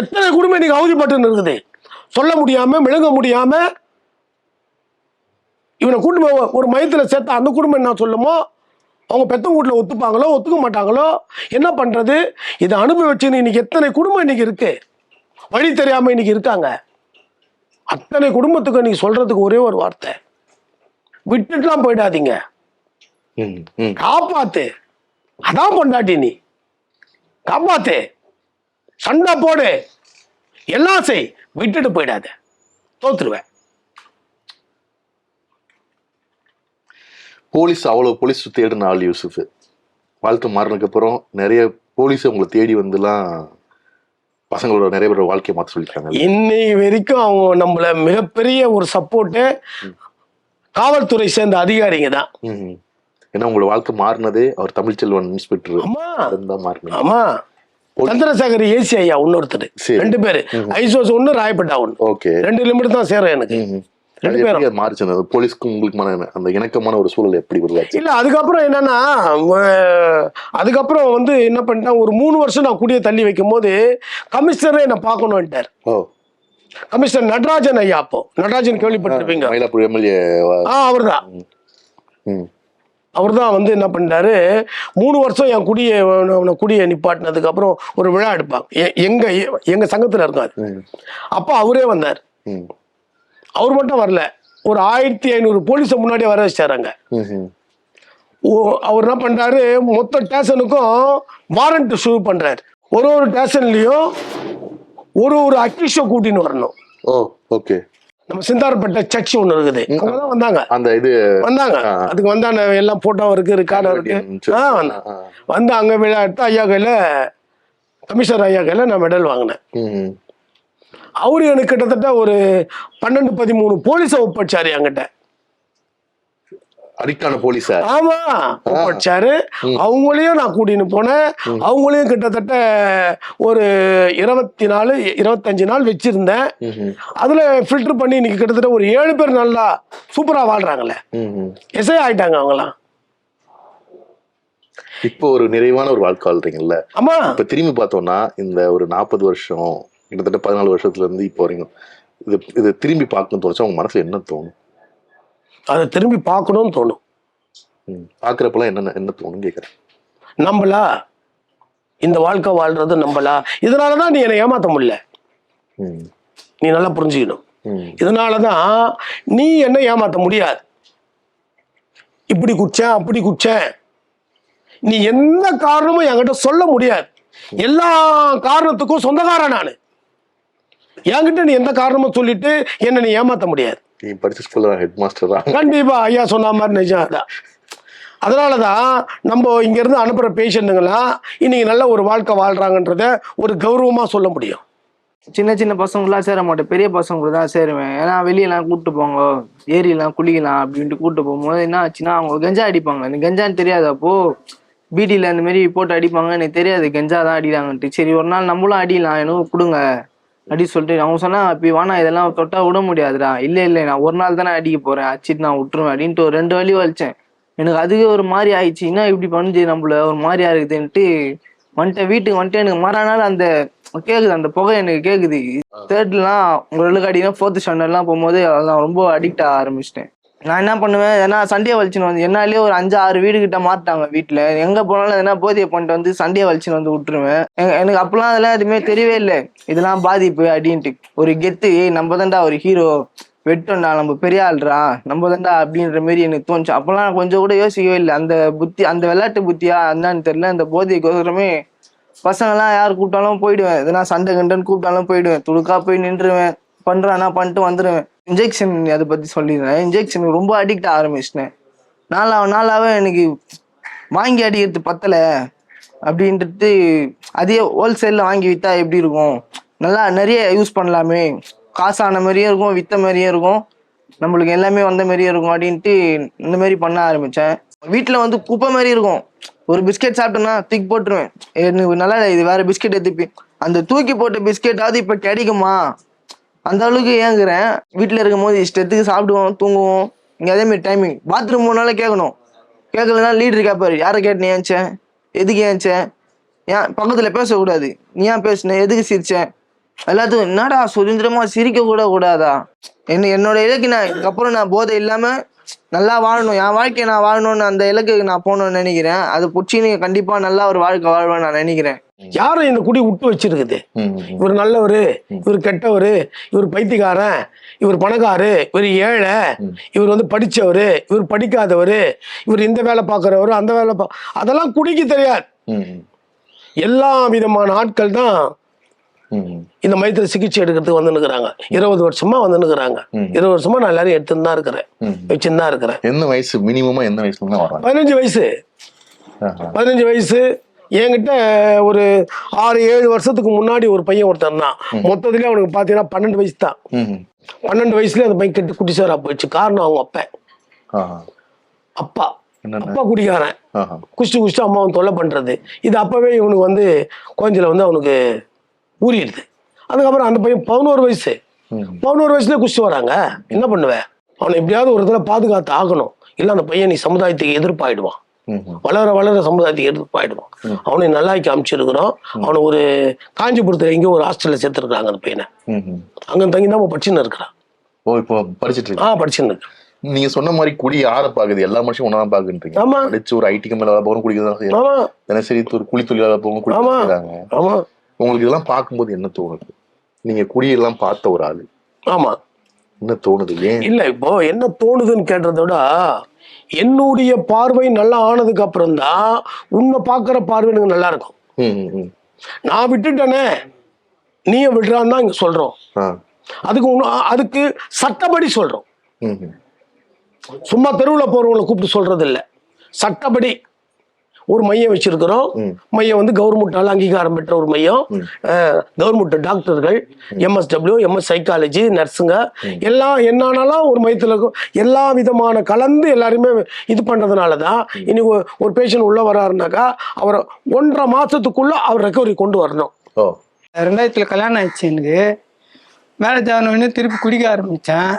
எத்தனை குடும்பம் இன்னைக்கு அவதிப்பட்டு இருக்குது, சொல்ல முடியாம விளங்க முடியாம இவனை கூட்டு ஒரு மையத்தில் சேர்த்தா அந்த குடும்பம் என்ன சொல்லுமோ, அவங்க பெத்த வீட்டில் ஒத்துப்பாங்களோ ஒத்துக்க மாட்டாங்களோ, என்ன பண்றது? இதை அனுபவிச்சுன்னு இன்னைக்கு எத்தனை குடும்பம் இன்னைக்கு இருக்கு, வழி தெரியாம இன்னைக்கு இருக்காங்க. அத்தனை குடும்பத்துக்கு நீ சொல்றதுக்கு ஒரே ஒரு வார்த்தை, விட்டுட்டுலாம் போயிடாதீங்க, காப்பாத்து. அதான் பொண்டாட்டி, நீ காப்பாத்து, சண்டை போடு, எல்லாம் செய், விட்டுட்டு போயிடாத, தோத்துருவேன். போலீஸ் அவ்வளவு போலீஸ் தேடின ஆள் யூசுஃப். வாழ்க்கை மாறினதுக்கு அப்புறம் நிறைய போலீஸ் உங்களை தேடி வந்துலாம் பசங்களோட நிறைய பேர் வாழ்க்கையை மாற்ற சொல்லியிருக்காங்க. இன்னைக்கு வரைக்கும் அவங்க நம்மள மிகப்பெரிய ஒரு சப்போர்ட்டு காவல்துறை சேர்ந்த அதிகாரிங்க தான். ஏன்னா உங்களோட வாழ்க்கை மாறினதே அவர் தமிழ்ச்செல்வன் இன்ஸ்பெக்டர். ஆமா, சந்திரசேகர் ஏசி ஐயா இன்னொருத்தர், 2 பேரு, ஐசோஸ் ஒண்ணு, ராயப்பட்டா ஒண்ணு. ஓகே, 2 கிலோமீட்டர் தான் சேரும் எனக்கு. 2 பேரும் மாறிச்சு. போலீஸ்க்கும் உங்களுக்குமான அந்த இணக்கமான ஒரு சூழல் எப்படி உருவாச்சு? இல்ல அதுக்கப்புறம் என்னன்னா, அதுக்கப்புறம் வந்து என்ன பண்ணிட்டேன், ஒரு 3 வருஷம் நான் குடியை தள்ளி வைக்கும் போது கமிஷனரே என்ன பார்க்கணும்ட்டார். கமிஷனர் நடராஜன் ஐயா. அப்போ நடராஜன் கேள்விப்பட்டிருப்பீங்க, மயிலாப்பூர் எம்எல்ஏ. அவர்தான். அவர்தான் வந்து என்ன பண்ணிட்டாரு, 3 வருஷம் என் குடியை நிப்பாட்டினதுக்கு அப்புறம் ஒரு விழா எடுப்பாங்க எங்க சங்கத்துல இருக்காரு. அப்போ அவரே வந்தார். அவர் மட்டும் வரல, ஒரு 1500 போலீஸை முன்னாடியே வர வச்சாராங்க. அவர் என்ன பண்றாரு, மொத்த ஸ்டேஷனுக்கும் வாரண்ட் ஷூ பண்றாரு. ஒரு ஸ்டேஷன்லயும் ஒரு அக்கிஷோ கூட்டின்னு வரணும். ஓகே. நம்ம சிந்தாரப்பட்ட சர்ச் ஒண்ணு இருக்குது, அங்கதான் வந்தாங்க. அந்த இது வந்தாங்க, அதுக்கு வந்தாங்க, எல்லாம் போட்டோ இருக்கு, ரெக்கார்டும் இருக்கு. வந்து அங்க விழா எடுத்து ஐயா கையில, கமிஷனர் ஐயா கையில நான் மெடல் வாங்கினேன். அவரு எனக்கு கிட்டத்தட்ட ஒரு 12-13 போலீஸை ஒப்படைச்சாரு என்கிட்ட. அடிக்கான போலீஸா? ஆமா, ஒப்படைச்சாரு. அவங்களையும் நான் கூட்டின்னு போனேன். அவங்களையும் கிட்டத்தட்ட ஒரு 24-25 நாள் வச்சிருந்தேன். அதுல ஃபில்டர் பண்ணி இன்னைக்கு கிட்டத்தட்ட ஒரு 7 பேர் நல்லா சூப்பரா வாழ்றாங்களே, எஸ்ஐ ஆயிட்டாங்க அவங்களாம். இப்போ ஒரு நிறைவான ஒரு வாழ்க்கை வாழ்றீங்கல்ல? ஆமா. இப்ப திரும்பி பார்த்தோம்னா இந்த ஒரு 40 வருஷம், கிட்டத்தட்ட 14 வருஷத்துல இருந்து இப்போ வரைக்கும் இது திரும்பி பார்க்கணும்னு தோணுச்சா? உங்க மனசுல என்ன தோணும்? அதை திரும்பி பார்க்கணும்னு தோணும். பாக்குறப்பெல்லாம் என்ன தோணும் கேட்கறேன். நம்பலா இந்த வாழ்க்கை வாழ்றது, நம்பலா. இதனாலதான் நீ என்னை ஏமாத்த முடியல, நீ நல்லா புரிஞ்சுக்கணும். இதனாலதான் நீ என்ன ஏமாத்த முடியாது. இப்படி குச்சேன் அப்படி குச்சேன் நீ எந்த காரணமும் என்கிட்ட சொல்ல முடியாது. எல்லா காரணத்துக்கும் சொந்தக்காரன் நானு. என்கிட்ட நீ எந்த காரணமும் சொல்லிட்டு என்ன நீ ஏமாத்த முடியாது. நீ படிச்ச ஸ்கூல்ல ஹெட் மாஸ்டர் தான். கண்டிப்பா ஐயா சொன்ன மாதிரி நிஜம் தான். அதனாலதான் நம்ம இங்க இருந்து அனுப்புற பேஷண்ட்டுங்களாம் இன்னைக்கு நல்ல ஒரு வாழ்க்கை வாழ்றாங்கன்றத ஒரு கௌரவமா சொல்ல முடியும். சின்ன பசங்களாம் சேர மாட்டேன், பெரிய பசங்க தான் சேருவேன். ஏன்னா வெளியெல்லாம் கூப்பிட்டு போங்க, ஏரியெல்லாம் குளிக்கலாம் அப்படின்ட்டு கூப்பிட்டு போகும்போது என்ன ஆச்சுன்னா, அவங்க கஞ்சா அடிப்பாங்க. எனக்கு கஞ்சான்னு தெரியாது. அப்போ பீடியில் அந்த மாதிரி போட்டு அடிப்பாங்க, எனக்கு தெரியாது கஞ்சா தான் அடிக்கிறாங்கன்ட்டு. சரி ஒரு நாள் நம்மளும் அடிக்கலாம், எனக்கு கொடுங்க அடி சொல்லிட்டு அவங்க சொன்னா, இப்போ வேணா இதெல்லாம் தொட்டா விட முடியாதுடா. இல்லை நான் ஒரு நாள் தானே அடிக்க போறேன், அடிச்சிட்டு நான் விட்டுருவேன் அப்படின்ட்டு ஒரு 2 வலி வலிச்சேன். எனக்கு அதுவே ஒரு மாதிரி ஆயிடுச்சு. என்ன இப்படி பண்ணுச்சு நம்மள, ஒரு மாதிரியா இருக்குதுன்ட்டு வந்துட்டேன். வீட்டுக்கு வந்துட்டு எனக்கு மறுநாள் அந்த கேக்குது, அந்த புகை எனக்கு கேக்குது. 3rd-லாம் உங்களுக்கு அடினா 4th ஸ்டாண்டர்ட்லாம் போகும்போது அதெல்லாம் ரொம்ப அடிக்ட் ஆக ஆரம்பிச்சிட்டேன். நான் என்ன பண்ணுவேன், ஏன்னா சண்டே வலிச்சுன்னு வந்து என்னாலே ஒரு 5-6 வீடு கிட்ட மாட்டாங்க வீட்டுல. எங்க போனாலும் எதனா போதையை பண்ணிட்டு வந்து சண்டே வலிச்சுன்னு வந்து விட்டுருவேன். எனக்கு அப்பெல்லாம் அதெல்லாம் எதுவுமே தெரியவே இல்லை, இதெல்லாம் பாதிப்பு அப்படின்ட்டு. ஒரு கெத்து, நம்ம தான்டா ஒரு ஹீரோ, வெட்டோண்டா நம்ம பெரிய ஆள்றா, நம்ம தான்டா அப்படின்ற மாதிரி எனக்கு தோணுச்சு. அப்பெல்லாம் கொஞ்சம் கூட யோசிக்கவே இல்லை. அந்த புத்தி, அந்த விளையாட்டு புத்தியா என்னன்னு தெரியல. அந்த போதைக்கோசரமே பசங்கள்லாம் யார் கூப்பிட்டாலும் போயிடுவேன். எதனா சண்டை கண்டன்னு கூப்பிட்டாலும் போயிடுவேன். துடுக்கா போய் நின்றுவேன், பண்றானா பண்ணிட்டு வந்துடுவேன். இன்ஜெக்ஷன் அதை பத்தி சொல்லிடுறேன். இன்ஜெக்ஷனுக்கு ரொம்ப அடிக்ட் ஆரம்பிச்சிட்டேன். நாளாவே எனக்கு வாங்கி அடிக்கிறது பத்தலை அப்படின்ட்டு அதே ஹோல்சேலில் வாங்கி விற்றா எப்படி இருக்கும், நல்லா நிறைய யூஸ் பண்ணலாமே, காசான மாதிரியும் இருக்கும், விற்ற மாதிரியும் இருக்கும், நம்மளுக்கு எல்லாமே வந்த மாதிரியும் இருக்கும் அப்படின்ட்டு இந்த மாதிரி பண்ண ஆரம்பித்தேன். வீட்டில் வந்து குப்பை மாதிரி இருக்கும். ஒரு பிஸ்கெட் சாப்பிட்டேன்னா தூக்கி போட்டுருவேன். எனக்கு நல்லா இல்லை, இது வேற பிஸ்கெட் எடுத்துப்பி. அந்த தூக்கி போட்ட பிஸ்கெட்டாவது இப்போ கிடைக்குமா அந்த அளவுக்கு ஏங்குறேன். வீட்டில் இருக்கும் போது இஷ்டத்துக்கு சாப்பிடுவோம், தூங்குவோம். இங்கே அதேமாதிரி டைமிங் பாத்ரூம் போனாலும் கேட்கணும். கேட்கலன்னா லீடர் கேட்பாரு, யாரை கேட்டு நீ ஏன்ச்சேன், எதுக்கு ஏன்ச்சேன், ஏன் பக்கத்தில் பேசக்கூடாது, நீ ஏன் பேசுன, எதுக்கு சிரிச்சேன், எல்லாத்துக்கும் என்னடா சுதந்திரமா சிரிக்க கூட கூடாதா. என்னோட இலக்கு நான் இதுக்கப்புறம் நான் போதை இல்லாமல் நல்லா வாழணும், என் வாழ்க்கையை நான் வாழணும்னு அந்த இலக்குக்கு நான் போகணும்னு நினைக்கிறேன். அது பிடிச்சின்னு கண்டிப்பா நல்லா ஒரு வாழ்க்கை வாழ்வேன் நான் நினைக்கிறேன். யாரும் இந்த குடி விட்டு வச்சிருக்குது? இவர் நல்லவரு, இவர் கெட்டவரு, இவர் பைத்தியக்காரன், இவர் பணக்காரு, இவர் ஏழை, இவர் வந்து படிச்சவரு, இவர் படிக்காதவரு, இவர் இந்த வேலை பார்க்கறவரு, அந்த வேலை அதெல்லாம் குடிக்கு தெரியாது. எல்லா விதமான ஆட்கள் தான் இந்த மையத்துல சிகிச்சை எடுக்கிறதுக்கு வந்துருக்குறாங்க. 20 வருஷமா வந்துருக்குறாங்க. 20 வருஷமா நான் எல்லாரும் எடுத்துன்னு தான் இருக்கிறேன், வச்சுன்னு தான் இருக்கிறேன். என்ன வயசு மினிமமா? என்ன வயசுல வர்றாங்க? 15 வயசு. 15 வயசு. என்கிட்ட ஒரு 6-7 வருஷத்துக்கு முன்னாடி ஒரு பையன் ஒருத்தன் தான். மொத்தத்திலே அவனுக்கு பாத்தீங்கன்னா 12 வயசு தான். 12 வயசுல அந்த பையன் கெட்டு குட்டிசாரா போயிடுச்சு. காரணம் அவங்க அப்பா குடிக்காரன். குடிச்சிட்டு அம்மாவும் தொல்லை பண்றது. இது அப்பவே இவனுக்கு வந்து கொஞ்சம் வந்து அவனுக்கு ஊறிடுது. அதுக்கப்புறம் அந்த பையன் 11 வயசு. 11 வயசுல குடிச்சிட்டு வராங்க. என்ன பண்ணுவேன்? அவனை எப்படியாவது ஒரு இடத்துல பாதுகாத்து ஆகணும். இல்ல அந்த பையன் நீ சமுதாயத்துக்கு எதிர்ப்பாயிடுவான். வளர சமுதாயத்துக்கு எதிர்ப்பாயிடுவான். அவனை நல்லாக்கி அமைச்சிருக்கிறோம். அவனை ஒரு காஞ்சிபுரத்துல எங்கேயோ ஒரு ஹாஸ்டல்ல சேர்த்துருக்காங்க. அந்த பையனை அங்க தங்கி தான் படிச்சுன்னு இருக்கிறான். ஓ, இப்போ படிச்சுட்டு இருக்கு. படிச்சுன்னு இருக்கு. நீங்க சொன்ன மாதிரி குடி யாரை பாக்குது? எல்லா மனுஷனும் ஒன்னா பாக்குறீங்க. ஆமா. படிச்சு ஒரு ஐடி கம்பெனில போறோம் குடிக்கதான் செய்யறாங்க. தினசரி ஒரு கூலி தொழிலாளர் போறோம் குடிக்கிறாங்க. ஆமா. உங்களுக்கு இதெல்லாம் பார்க்கும்போது என்ன தோணுது? நீங்க குடியெல்லாம் பார்த்த ஒரு ஆளு. ஆமா. என்ன தோணுது? ஏன் இல்ல இப்போ என்ன தோணுதுன்னு கேட்டதை விட என்னுடைய பார்வை நல்லா ஆனதுக்கு அப்புறம் தான் உன்னை பாக்குற பார்வை எனக்கு நல்லா இருக்கும். நான் விட்டுட்டேனே நீயும் விடுறான்னு தான் இங்க சொல்றோம். அதுக்கு சட்டப்படி சொல்றோம். சும்மா தெருவில் போறவங்களை கூப்பிட்டு சொல்றது இல்லை. சட்டப்படி ஒரு மையம் வச்சிருக்கிறோம். மையம் வந்து கவர்மெண்டால அங்கீகாரம் பெற்ற ஒரு மையம். கவர்மெண்ட் டாக்டர்கள், MSW, MS சைக்காலஜி, நர்ஸுங்க எல்லாம் என்னானாலும் ஒரு மையத்தில் இருக்கும். எல்லா விதமான கலந்து எல்லாருமே இது பண்றதுனாலதான் இன்னைக்கு ஒரு பேஷண்ட் உள்ள வராருனாக்கா அவரை 1.5 மாசத்துக்குள்ள அவர் ரெக்கவரி கொண்டு வரணும். 2000 கல்யாணம் ஆயிடுச்சு. எனக்கு மேரேஜ் ஆனோடனே திருப்பி குடிக்க ஆரம்பித்தேன்.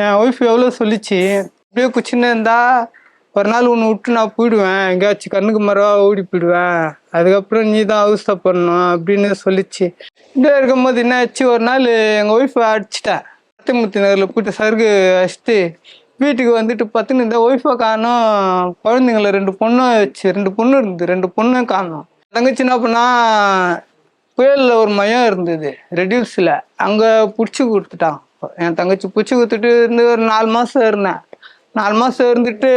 என் ஒய்ஃப் எவ்வளோ சொல்லிச்சு, இப்படியே குச்சின்னு இருந்தா ஒரு நாள் ஒன்று விட்டு நான் போயிடுவேன், எங்கேயாச்சும் கண்ணுக்கு மரவா ஓடி போயிடுவேன், அதுக்கப்புறம் நீ தான் அவஸ்தைப்படணும் அப்படின்னு சொல்லிச்சு. இப்படியே இருக்கும்போது என்ன ஆச்சு, ஒரு நாள் எங்கள் ஒய்ஃபை அடிச்சிட்டேன். சத்தியமூர்த்தி நகரில் போயிட்டு சருகு அடிச்சுட்டு வீட்டுக்கு வந்துட்டு பார்த்துன்னு இந்த ஒய்ஃபை காணோம். குழந்தைங்கள 2 பொண்ணும் வச்சு 2 பொண்ணு இருந்தது, 2 பொண்ணும் காணோம். தங்கச்சி என்ன பண்ணா, புயலில் ஒரு மையம் இருந்தது ரெடியூஸில், அங்கே பிடிச்சி கொடுத்துட்டான். என் தங்கச்சி பிடிச்சி கொடுத்துட்டு இருந்து ஒரு 4 மாதம் இருந்தேன். 4 மாதம் இருந்துட்டு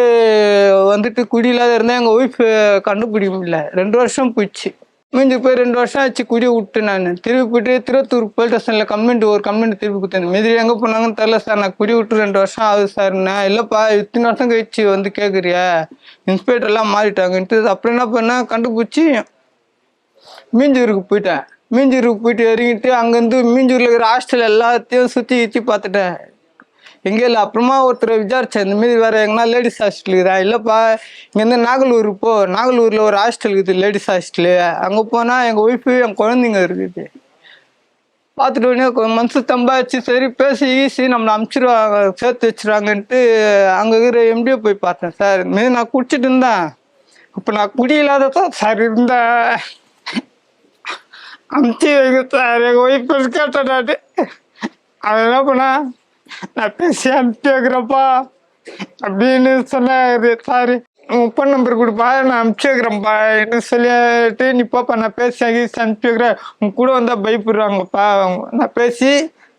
வந்துட்டு குடி இல்லாத இருந்தேன். எங்கள் ஒய்ஃப் கண்டுபிடிக்க முடியல. 2 வருஷம் போயிடுச்சு. மீஞ்சி போய் 2 வருஷம் ஆச்சு குடியை விட்டு. நான் திருப்பி போயிட்டு திருவத்தூர் போலீஸ் ஸ்டேஷனில் ஒரு கம்ப்ளைண்ட் திருப்பி கொடுத்தேன். மீதி எங்கே போனாங்கன்னு தெரில சார், நான் குடி விட்டு 2 வருஷம் ஆகுது சார்ண்ணே. இல்லைப்பா, இத்தனை வருஷம் கழிச்சு வந்து கேட்குறியா, இன்ஸ்பெக்டர்லாம் மாறிட்டாங்கன்ட்டு. அப்புறம் என்ன பண்ணேன், கண்டுபிடிச்சி மீஞ்சூருக்கு போயிட்டேன். மீஞ்சூருக்கு போயிட்டு இறங்கிட்டு அங்கேருந்து மீஞ்சூரில் இருக்கிற ஹாஸ்டல் எல்லாத்தையும் சுற்றி பார்த்துட்டேன். எங்கே இல்லை. அப்புறமா ஒருத்தர் விசாரிச்சேன், இந்த மாரி வேறு எங்கன்னா லேடிஸ் ஹாஸ்டல் இருக்குதா. இல்லைப்பா, இங்கேருந்து நாகலூர் போ, நாகலூரில் ஒரு ஹாஸ்டல் இருக்குது லேடிஸ் ஹாஸ்டலு. அங்கே போனால் எங்கள் ஒய்ஃபு என் குழந்தைங்க இருக்குது. பார்த்துட்டு உடனே மனசு தம்பாச்சு. சரி பேசி ஈஸி நம்மளை அனுப்பிச்சிடுவாங்க, சேர்த்து வச்சுருவாங்கன்ட்டு அங்கே இருக்கிற MD போய் பார்த்தேன். சார் இதுமாரி நான் குடிச்சிட்டு இருந்தேன், இப்போ நான் குடியில்லாதான் சார் இருந்தேன், அமுச்சு வைங்க சார். எங்கள் ஒய்ஃப் கேட்டேன். அவன் என்ன பண்ணா, நான் பேசி அனுப்பி வைக்கிறேன்ப்பா அப்படின்னு சொன்னாரு. சாரி, உன் ஃபோன் நம்பர் கொடுப்பா, நான் அனுப்பிச்சி வைக்கிறேன்ப்பா என்று சொல்லிட்டு, நீ பாப்பா நான் பேசி அனுப்பி வைக்கிறேன், உன் கூட வந்தால் பயப்படுறாங்கப்பா, நான் பேசி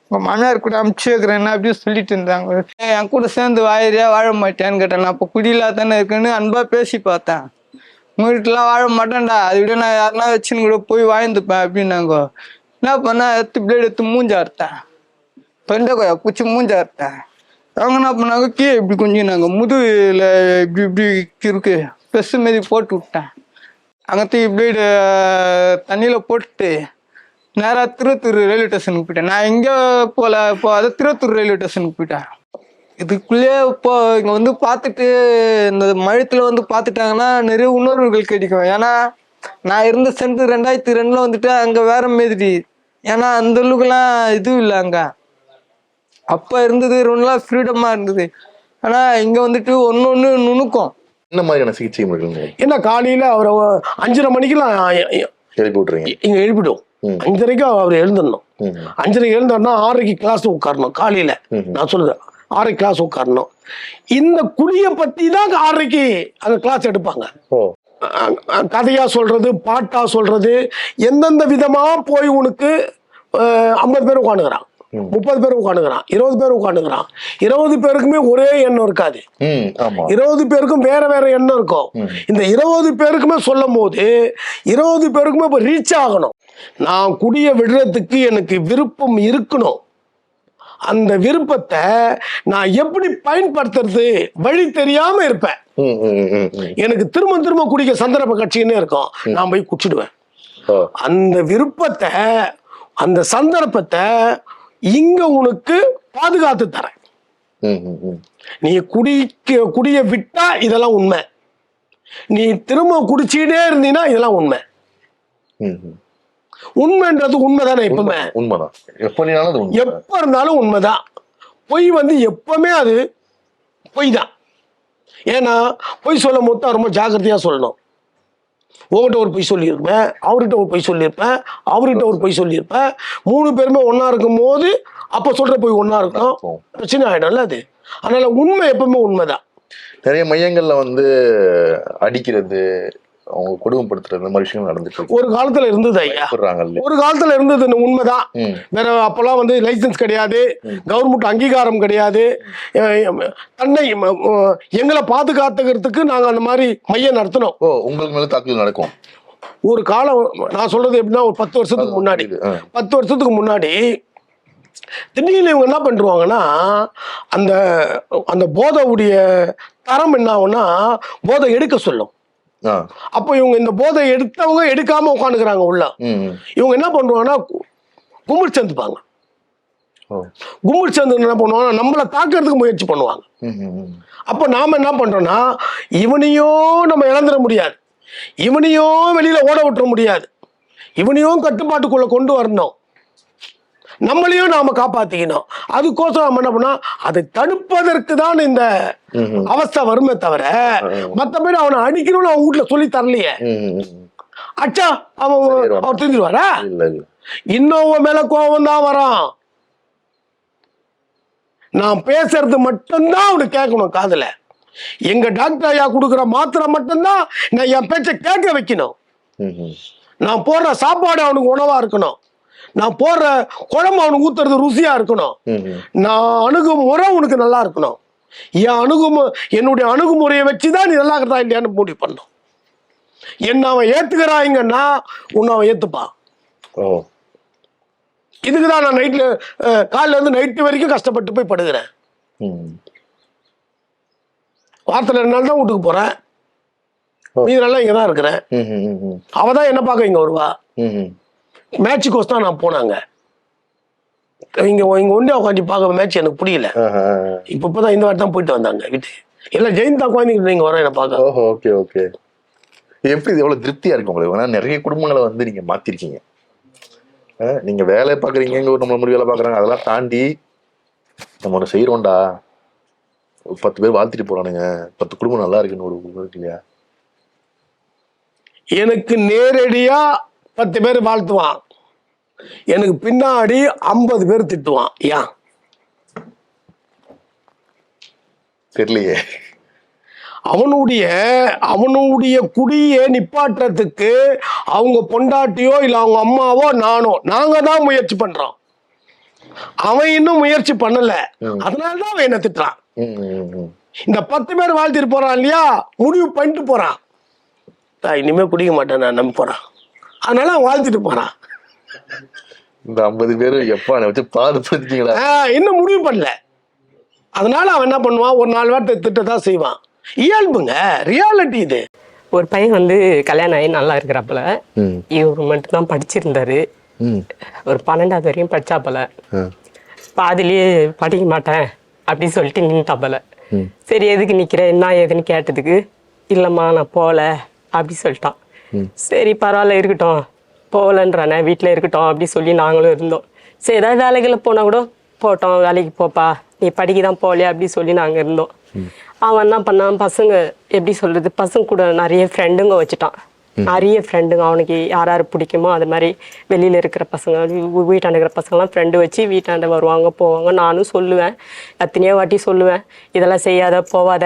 உங்கள் மாமியார் கூட அனுப்பிச்சி வைக்கிறேன்னு அப்படின்னு சொல்லிட்டு இருந்தாங்க. என் கூட சேர்ந்து வாயிரியா வாழ மாட்டேன்னு கேட்டேன். நான் இப்போ குடியில்லா தானே இருக்குன்னு அன்பாக பேசி பார்த்தேன். உங்கள் வீட்டிலாம் வாழ மாட்டேன்டா, அதை விட நான் யாருன்னா வச்சுன்னு கூட போய் வாழ்ந்துப்பேன் அப்படின்னாங்க. என்ன பண்ணேன், பிளேடு எடுத்து மூஞ்சா அறுத்தேன், தொண்டை கொய்யா பூச்சி மூஞ்சா அறுத்தேன். அவங்க என்ன பண்ணாங்க, கீழே இப்படி கொஞ்சம் நாங்கள் முதுகில் இப்படி இருக்கு பெருசு மாரி போட்டு விட்டேன். அங்கே பிளேடு தண்ணியில் போட்டு நேராக திருவத்தூர் ரயில்வே ஸ்டேஷனுக்கு போயிட்டேன். நான் எங்கே போகல, இப்போ அதை திருவத்தூர் ரயில்வே ஸ்டேஷனுக்கு போயிட்டேன். இதுக்குள்ளேயே இப்போ இங்க வந்து பார்த்துட்டு இந்த மழத்துல வந்து பார்த்துட்டாங்கன்னா நிறைய உணர்வுகள் கிடைக்கும். ஏன்னா நான் இருந்த சென்ட் 2002 வந்துட்டு அங்க வேற மாதிரி. ஏன்னா அந்த அளவுக்குலாம் இதுவும் இல்லை அங்க. அப்ப இருந்தது ரொம்ப ஃப்ரீடமா இருந்தது. ஆனா இங்க வந்துட்டு ஒன்னொன்னு நுணுக்கம். என்ன மாதிரியான சிகிச்சை முறைகள் என்ன காலையில அவரை 5:30 மணிக்கெல்லாம் எழுப்பி விட்டுறீங்க? இங்க எழுப்பிடுவோம். 5:30க்கு அவர் எழுந்துடணும். 5:30 எழுந்தாருன்னா 6:30 கிளாஸ் உட்காரணும். காலையில நான் சொல்லுறேன் 6:30 கிளாஸ் உட்காரணும். இந்த குடிய பத்தி தான் 6:30க்கு அந்த கிளாஸ் எடுப்பாங்க. கதையா சொல்றது, பாட்டா சொல்றது, எந்தெந்த விதமா போய் உனக்கு 50 பேர் உட்காந்துக்கிறான், 30 பேர் உட்காந்துக்கிறான், 20 பேர் உட்காந்துக்கிறான். 20 பேருக்குமே ஒரே எண்ணம் இருக்காது. 20 பேருக்கும் வேற வேற எண்ணம் இருக்கும். இந்த 20 பேருக்குமே சொல்லும் போது 20 பேருக்குமே இப்ப ரீச் ஆகணும். நான் குடிய விடுறதுக்கு எனக்கு விருப்பம் இருக்கணும். அந்த விருப்பத்தை நான் எப்படி பயன்படுத்துறது வழி தெரியாம இருப்பேன். எனக்கு திரும்ப திரும்ப குடிக்க சந்தர்ப்ப கட்சின்னு இருக்கும். நான் போய் குடிச்சிடுவேன். அந்த விருப்பத்தை, அந்த சந்தர்ப்பத்தை இங்க உனக்கு பாதுகாத்து தரேன். நீ குடிய விட்டா இதெல்லாம் உண்மை. நீ திரும்ப குடிச்சிட்டே இருந்தீன்னா இதெல்லாம் உண்மை. உண்மைன்றது உண்மைதானே? எப்பவுமே உண்மைதான். எப்ப இருந்தாலும் உண்மைதான். பொய் வந்து எப்பவுமே அது பொய் தான். ஏன்னா பொய் சொல்லும் போது தான் ரொம்ப ஜாக்கிரதையா சொல்லணும். உங்ககிட்ட ஒரு பொய் சொல்லியிருப்பேன், அவர்கிட்ட ஒரு பொய் சொல்லியிருப்பேன், அவர்கிட்ட ஒரு பொய் சொல்லியிருப்பேன். 3 பேருமே ஒன்னா இருக்கும் போது அப்ப சொல்ற பொய் ஒன்னா இருக்கும், பிரச்சனை ஆயிடும்ல அது. அதனால உண்மை எப்பவுமே உண்மைதான். நிறைய மையங்கள்ல வந்து அடிக்கிறது, அவங்க கொடுமைப்படுத்துறது, இந்த மாதிரி விஷயங்கள் நடந்துட்டு ஒரு காலத்துல இருந்தது ஐயா. ஒரு காலத்துல இருந்தது உண்மைதான். வேற அப்பெல்லாம் வந்து லைசன்ஸ் கிடையாது, கவர்மெண்ட் அங்கீகாரம் கிடையாது. தன்னை எங்களை பாதுகாத்துக்கிறதுக்கு நாங்க அந்த மாதிரி மையம் நடத்தினோம். உங்களுக்கு மேல தாக்குதல் நடக்கும். ஒரு காலம் நான் சொல்றது எப்படின்னா ஒரு 10 வருஷத்துக்கு முன்னாடி, 10 வருஷத்துக்கு முன்னாடி திடீர்னு இவங்க என்ன பண்ணிருவாங்கன்னா, அந்த அந்த போதையுடைய தரம் என்ன ஆகும்னா, போதை எடுக்க சொல்லும். அப்போ இவங்க இந்த போதை எடுத்தவங்க எடுக்காம உட்காந்துக்கிறாங்க உள்ள. இவங்க என்ன பண்ணுவாங்கன்னா கும்பிட்டு சேர்ந்துப்பாங்க. கும்பிட்டு சேர்ந்து என்ன பண்ணுவாங்க, நம்மளை தாக்குறதுக்கு முயற்சி பண்ணுவாங்க. அப்போ நாம என்ன பண்றோம்னா, இவனையும் நம்ம இழந்துட முடியாது, இவனையும் வெளியில ஓட விட்டுற முடியாது, இவனையும் கட்டுப்பாட்டுக்குள்ள கொண்டு வரணும், நம்மளையும் நாம காப்பாத்திக்கணும். அதுக்கோசரம் நம்ம என்ன பண்ணா, அதை தடுப்பதற்கு தான் இந்த அவஸ்தை வருமே தவிர மத்தபடி அவனை அடிக்கணும்னு அவன் வீட்டுல சொல்லி தரலையே. அச்சா அவர் தெரிஞ்சிருவாரா? இன்னும் மேல கோபம் தான் வரான். நான் பேசுறது மட்டும்தான் அவனுக்கு கேட்கணும் காதுல. எங்க டாக்டர் ஐயா கொடுக்குற மாத்திரை மட்டும்தான் நான் என் பேச்ச கேட்க வைக்கணும். நான் போடுற சாப்பாடு அவனுக்கு உணவா இருக்கணும், நான் போடுற குழம்பு அவனுக்கு ஊத்துறது ருசியா இருக்கணும், நான் அணுகுமுறை உனக்கு நல்லா இருக்கணும். என்னுடைய அணுகுமுறையை வச்சுதான் நீ நல்லா இருக்கிறதா இல்லையான்னு முடிவு பண்ணும். என்ன அவன் ஏத்துக்கிறாங்கன்னா உன்னை அவன் ஏத்துப்பான். இதுக்குதான் நான் நைட்ல காலைல இருந்து நைட்டு வரைக்கும் கஷ்டப்பட்டு போய் படுகிறேன். வாரத்துல 2 நாள் தான் வீட்டுக்கு போறேன், மீதி நாள் இங்கதான் இருக்கிறேன். அவதான் என்ன பார்க்க இங்க வருவா. மேட்சுக்கோஸ் தான் நான் போனாங்க. இங்க ஒண்டியா உட்காந்து பார்க்க மேட்ச் எனக்கு புரியல. இப்பதான் இந்த வாரம் தான் போயிட்டு வந்தாங்க வீட்டு எல்லாம் ஜெயந்தா குழந்தைங்க இங்க வர என்ன பார்க்க. Okay okay. எப்படி எவ்வளவு திருப்தியா இருக்கு உங்களுக்கு? நிறைய குடும்பங்களை வந்து நீங்க மாத்திருக்கீங்க. நீங்க வேலை பாக்குறீங்க, நம்ம மாதிரி வேலை பாக்குறாங்க, அதெல்லாம் தாண்டி நம்ம ஒண்ணு செய்யறோம்டா, 10 பேர் வாழ்த்திட்டு போறானுங்க, 10 குடும்பம் நல்லா இருக்குன்னு ஒரு இருக்கு இல்லையா? எனக்கு நேரடியா 10 பேர் வாழ்த்துவான், எனக்கு பின்னாடி 50 பேர் திட்டுவான். ஏன் தெரியலையே. அவனுடைய குடியை நிப்பாட்டுறதுக்கு அவங்க பொண்டாட்டியோ இல்ல அவங்க அம்மாவோ நானோ நாங்க தான் முயற்சி பண்றோம். அவன் இன்னும் முயற்சி பண்ணல, அதனாலதான் அவன் என்ன திட்டுறான். இந்த 10 பேர் வாழ்த்திட்டு போறான் இல்லையா, முடிவு பண்ணிட்டு போறான், இனிமே குடிக்க மாட்டேன் நான் நம்பி போறான், அதனால அவன் வாழ்த்திட்டு போறான். இந்த 50 பேரு எப்ப வச்சு பாதுகாத்தீங்களா? இன்னும் முடிவு பண்ணல, அதனால அவன் என்ன பண்ணுவான், ஒரு 4 வாரத்தை திட்டத்தான் செய்வான். இயல்புங்க, ரியாலிட்டி இது. ஒரு பையன் வந்து கல்யாணம் ஆகி நல்லா இருக்கிறப்பல, இவர் மட்டும் தான் படிச்சிருந்தாரு. ஒரு 12வது வரையும் படிச்சாப்பல, பாதிலேயே படிக்க மாட்டேன் அப்படி சொல்லிட்டு நின்றுட்டாப்பல. சரி எதுக்கு நிற்கிற என்ன ஏதுன்னு கேட்டதுக்கு இல்லைம்மா நான் போகல அப்படி சொல்லிட்டான். சரி பரவாயில்ல இருக்கட்டும், போகலன்றானே வீட்டில் இருக்கட்டும் அப்படி சொல்லி நாங்களும் இருந்தோம். சரி ஏதாவது வேலைகளில் போனால் கூட போட்டோம், வேலைக்கு போப்பா நீ படிக்க தான் போகலையா அப்படி சொல்லி நாங்கள் இருந்தோம். அவன் என்ன பண்ணான், பசங்க எப்படி சொல்கிறது, பசங்க கூட நிறைய ஃப்ரெண்டுங்க வச்சுட்டான். நிறைய ஃப்ரெண்டுங்க அவனுக்கு யார் யார் பிடிக்குமோ அது மாதிரி வெளியில் இருக்கிற பசங்க, வீட்டாண்ட இருக்கிற பசங்களாம் ஃப்ரெண்டு வச்சு வீட்டாண்ட வருவாங்க போவாங்க. நானும் சொல்லுவேன், எத்தனையோ வாட்டி சொல்லுவேன், இதெல்லாம் செய்யாத போவாத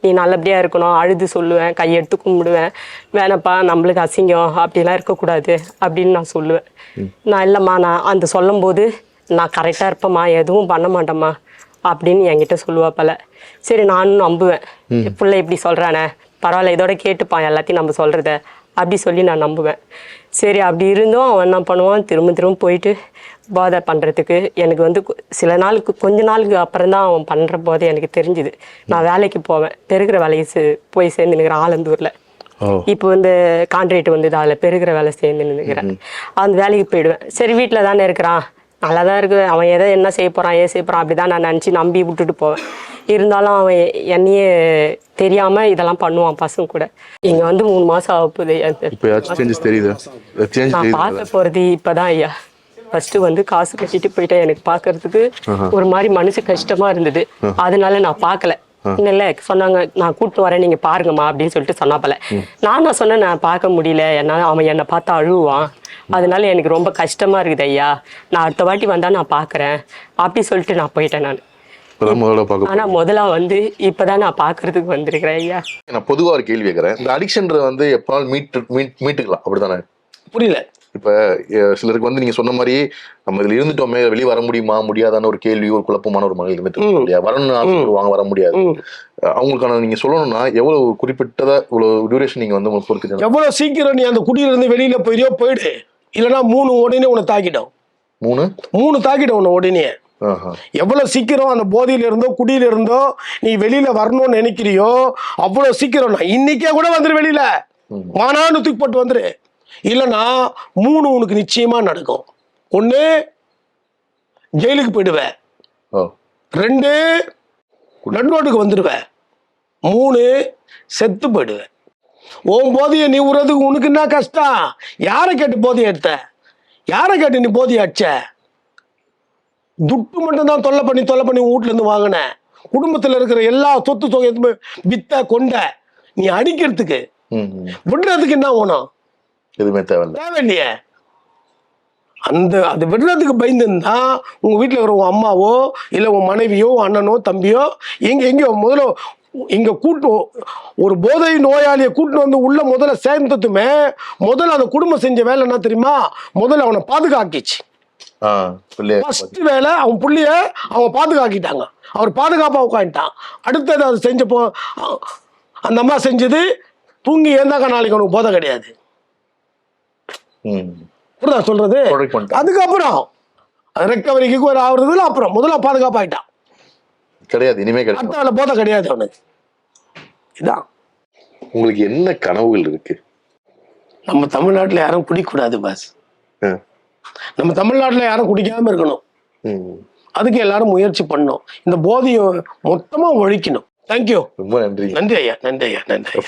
நீ நல்லபடியாக இருக்கணும், அழுது சொல்லுவேன், கையெடுத்து கும்பிடுவேன், வேணப்பா நம்மளுக்கு அசிங்கம் அப்படிலாம் இருக்கக்கூடாது அப்படின்னு நான் சொல்லுவேன். நான் இல்லைம்மா நான் அந்த சொல்லும்போது நான் கரெக்டாக இருப்பேம்மா, எதுவும் பண்ண மாட்டேம்மா அப்படின்னு என்கிட்ட சொல்லுவாப்பல. சரி நானும் நம்புவேன், பிள்ளை இப்படி சொல்கிறானே பரவாயில்ல இதோட கேட்டுப்பான் எல்லாத்தையும் நம்ம சொல்கிறத அப்படி சொல்லி நான் நம்புவேன். சரி அப்படி இருந்தும் அவன் என்ன பண்ணுவான், திரும்ப போயிட்டு போதை பண்ணுறதுக்கு. எனக்கு வந்து சில நாளுக்கு கொஞ்ச நாளுக்கு அப்புறம் தான் அவன் பண்ணுற போதை எனக்கு தெரிஞ்சுது. நான் வேலைக்கு போவேன், பெருகிற வேலைக்கு போய் சேர்ந்து நிற்கிறேன் ஆலந்தூரில். இப்போ வந்து கான்ட்ராக்ட் வந்து அதில் பெருகிற வேலை சேர்ந்து நிற்கிறேன். அந்த வேலைக்கு போயிடுவேன். சரி வீட்டில் தானே இருக்கிறான், நல்லா தான் இருக்குது, அவன் எதை என்ன செய்ய போகிறான் ஏன் செய்ய போகிறான் அப்படி தான் நான் நினச்சி நம்பி விட்டுட்டு போவேன். இருந்தாலும் அவன் என்னையே தெரியாமல் இதெல்லாம் பண்ணுவான் பசங்க கூட. இங்கே வந்து 3 மாதம் ஆக போகுது. நான் பார்க்க போகிறது இப்போ தான் ஐயா. ஃபர்ஸ்ட் வந்து காசு கட்டிட்டு போயிட்டேன், எனக்கு பார்க்கறதுக்கு ஒரு மாதிரி மனசு கஷ்டமாக இருந்தது, அதனால நான் பார்க்கல. இல்லை சொன்னாங்க நான் கூப்பிட்டு வரேன் நீங்கள் பாருங்கம்மா அப்படின்னு சொல்லிட்டு சொன்னாப்பல. நான் சொன்னேன் நான் பார்க்க முடியல, ஏன்னா அவன் என்னை பார்த்து அழுவான், அதனால எனக்கு ரொம்ப கஷ்டமா இருக்குது ஐயா, நான் அடுத்த வாட்டி வந்தா நான் பார்க்குறேன் அப்படி சொல்லிட்டு நான் போயிட்டேன். நான் ஆனா முதல்ல வந்து இப்பதான் நான் பாக்குறதுக்கு வந்திருக்கிறேன் ஐயா. நான் பொதுவா ஒரு கேள்வி கேட்கறேன், இந்த அடிக்ஷன்றது வந்து எப்பனாலும் மீட்டுக்கலாம் அப்படிதானே? புரியல. இப்ப சிலருக்கு வந்து நீங்க சொன்ன மாதிரி நம்ம இதுல இருந்துட்டோமே வெளியே வர முடியுமா முடியாதான்னு ஒரு கேள்வி, ஒரு குழப்பமான ஒரு மனதில் இருந்துட்டு வரணும்னு ஆசைப்படுவாங்க, வர முடியாது. அவங்களுக்கான நீங்க சொல்லணும்னா எவ்வளவு குறிப்பிட்டதா இவ்வளவு டியூரேஷன் நீங்க வந்து பொறுத்து எவ்வளவு சீக்கிரம் நீ அந்த குடியில இருந்து வெளியில போயிடு, இல்லைன்னா 3 உடனே உன்னை தாக்கிட்டோம். 3 தாக்கிட்டோம் உன்னை உடனே. எவ்வளவு சீக்கிரம் அந்த போதையில இருந்தோ குடியில இருந்தோ நீ வெளியில வரணும்னு நினைக்கிறியோ அவ்வளவு சீக்கிரம் நான் இன்னைக்கே கூட வந்துரு, வெளியில வானான்னு தூக்கி போட்டு வந்துரு. இல்லைன்னா 3 உனக்கு நிச்சயமா நடக்கும். 1 ஜெயிலுக்கு போயிடுவேன், 2 நடுரோட்டுக்கு வந்துடுவேன், 3 செத்து போயிடுவேன். உன் போதையை நீ உறதுக்கு உனக்கு என்ன கஷ்டம்? யாரை கேட்டு போதையை எடுத்த? யாரை கேட்டு நீ போதையை அடிச்ச? துட்டு மட்டும் தான் தொல்லை பண்ணி வீட்டுல இருந்து வாங்கின. குடும்பத்துல இருக்கிற எல்லா சொத்து தொகையுமே வித்த கொண்ட நீ அடிக்கிறதுக்கு விடுறதுக்கு என்ன வேணும்? எதுவுமே தேவையில்லையே. அது விடுறதுக்கு பயந்துன்னா உங்க வீட்டுல இருக்கிற உங்க அம்மாவோ இல்ல உங்க மனைவியோ அண்ணனோ தம்பியோ எங்கேயோ முதல்ல இங்க ஒரு போதை நோயாளியை கூட்டு வந்து உள்ள முதல்ல சேர்ந்ததுமே முதல்ல அந்த குடும்பம் செஞ்ச வேலை என்ன தெரியுமா? முதல்ல அவனை பாதுகாக்கிச்சு. ஃபர்ஸ்ட் வேலை அவன் புள்ளைய அவன் பாதுகாக்கிட்டாங்க, அவர் பாதுகாப்பா உட்காந்துட்டான். அடுத்தது அது செஞ்சப்போ அந்த அம்மா செஞ்சது தூங்கி ஏந்தாக்க நாளைக்கு அவனுக்கு போதை கிடையாது. சொல்றது அதுக்கப்புறம் ரெக்கவரிக்கு ஆகுறதுல அப்புறம் முதல்ல பாதுகாப்பாயிட்டான் கிடையாது, இனிமே கிடையாது, போதை கிடையாது அவனுக்கு. இதான் உங்களுக்கு என்ன கனவுகள் இருக்கு? நம்ம தமிழ்நாட்டுல யாரும் குடிக்கூடாது பாஸ். நம்ம தமிழ்நாட்டுல யாரும் குடிக்காம இருக்கணும், அதுக்கு எல்லாரும் முயற்சி பண்ணணும். இந்த போதையை மொத்தமா ஒழிக்கணும். தேங்க்யூ. ரொம்ப நன்றி. நன்றி ஐயா, நன்றி ஐயா, நன்றி.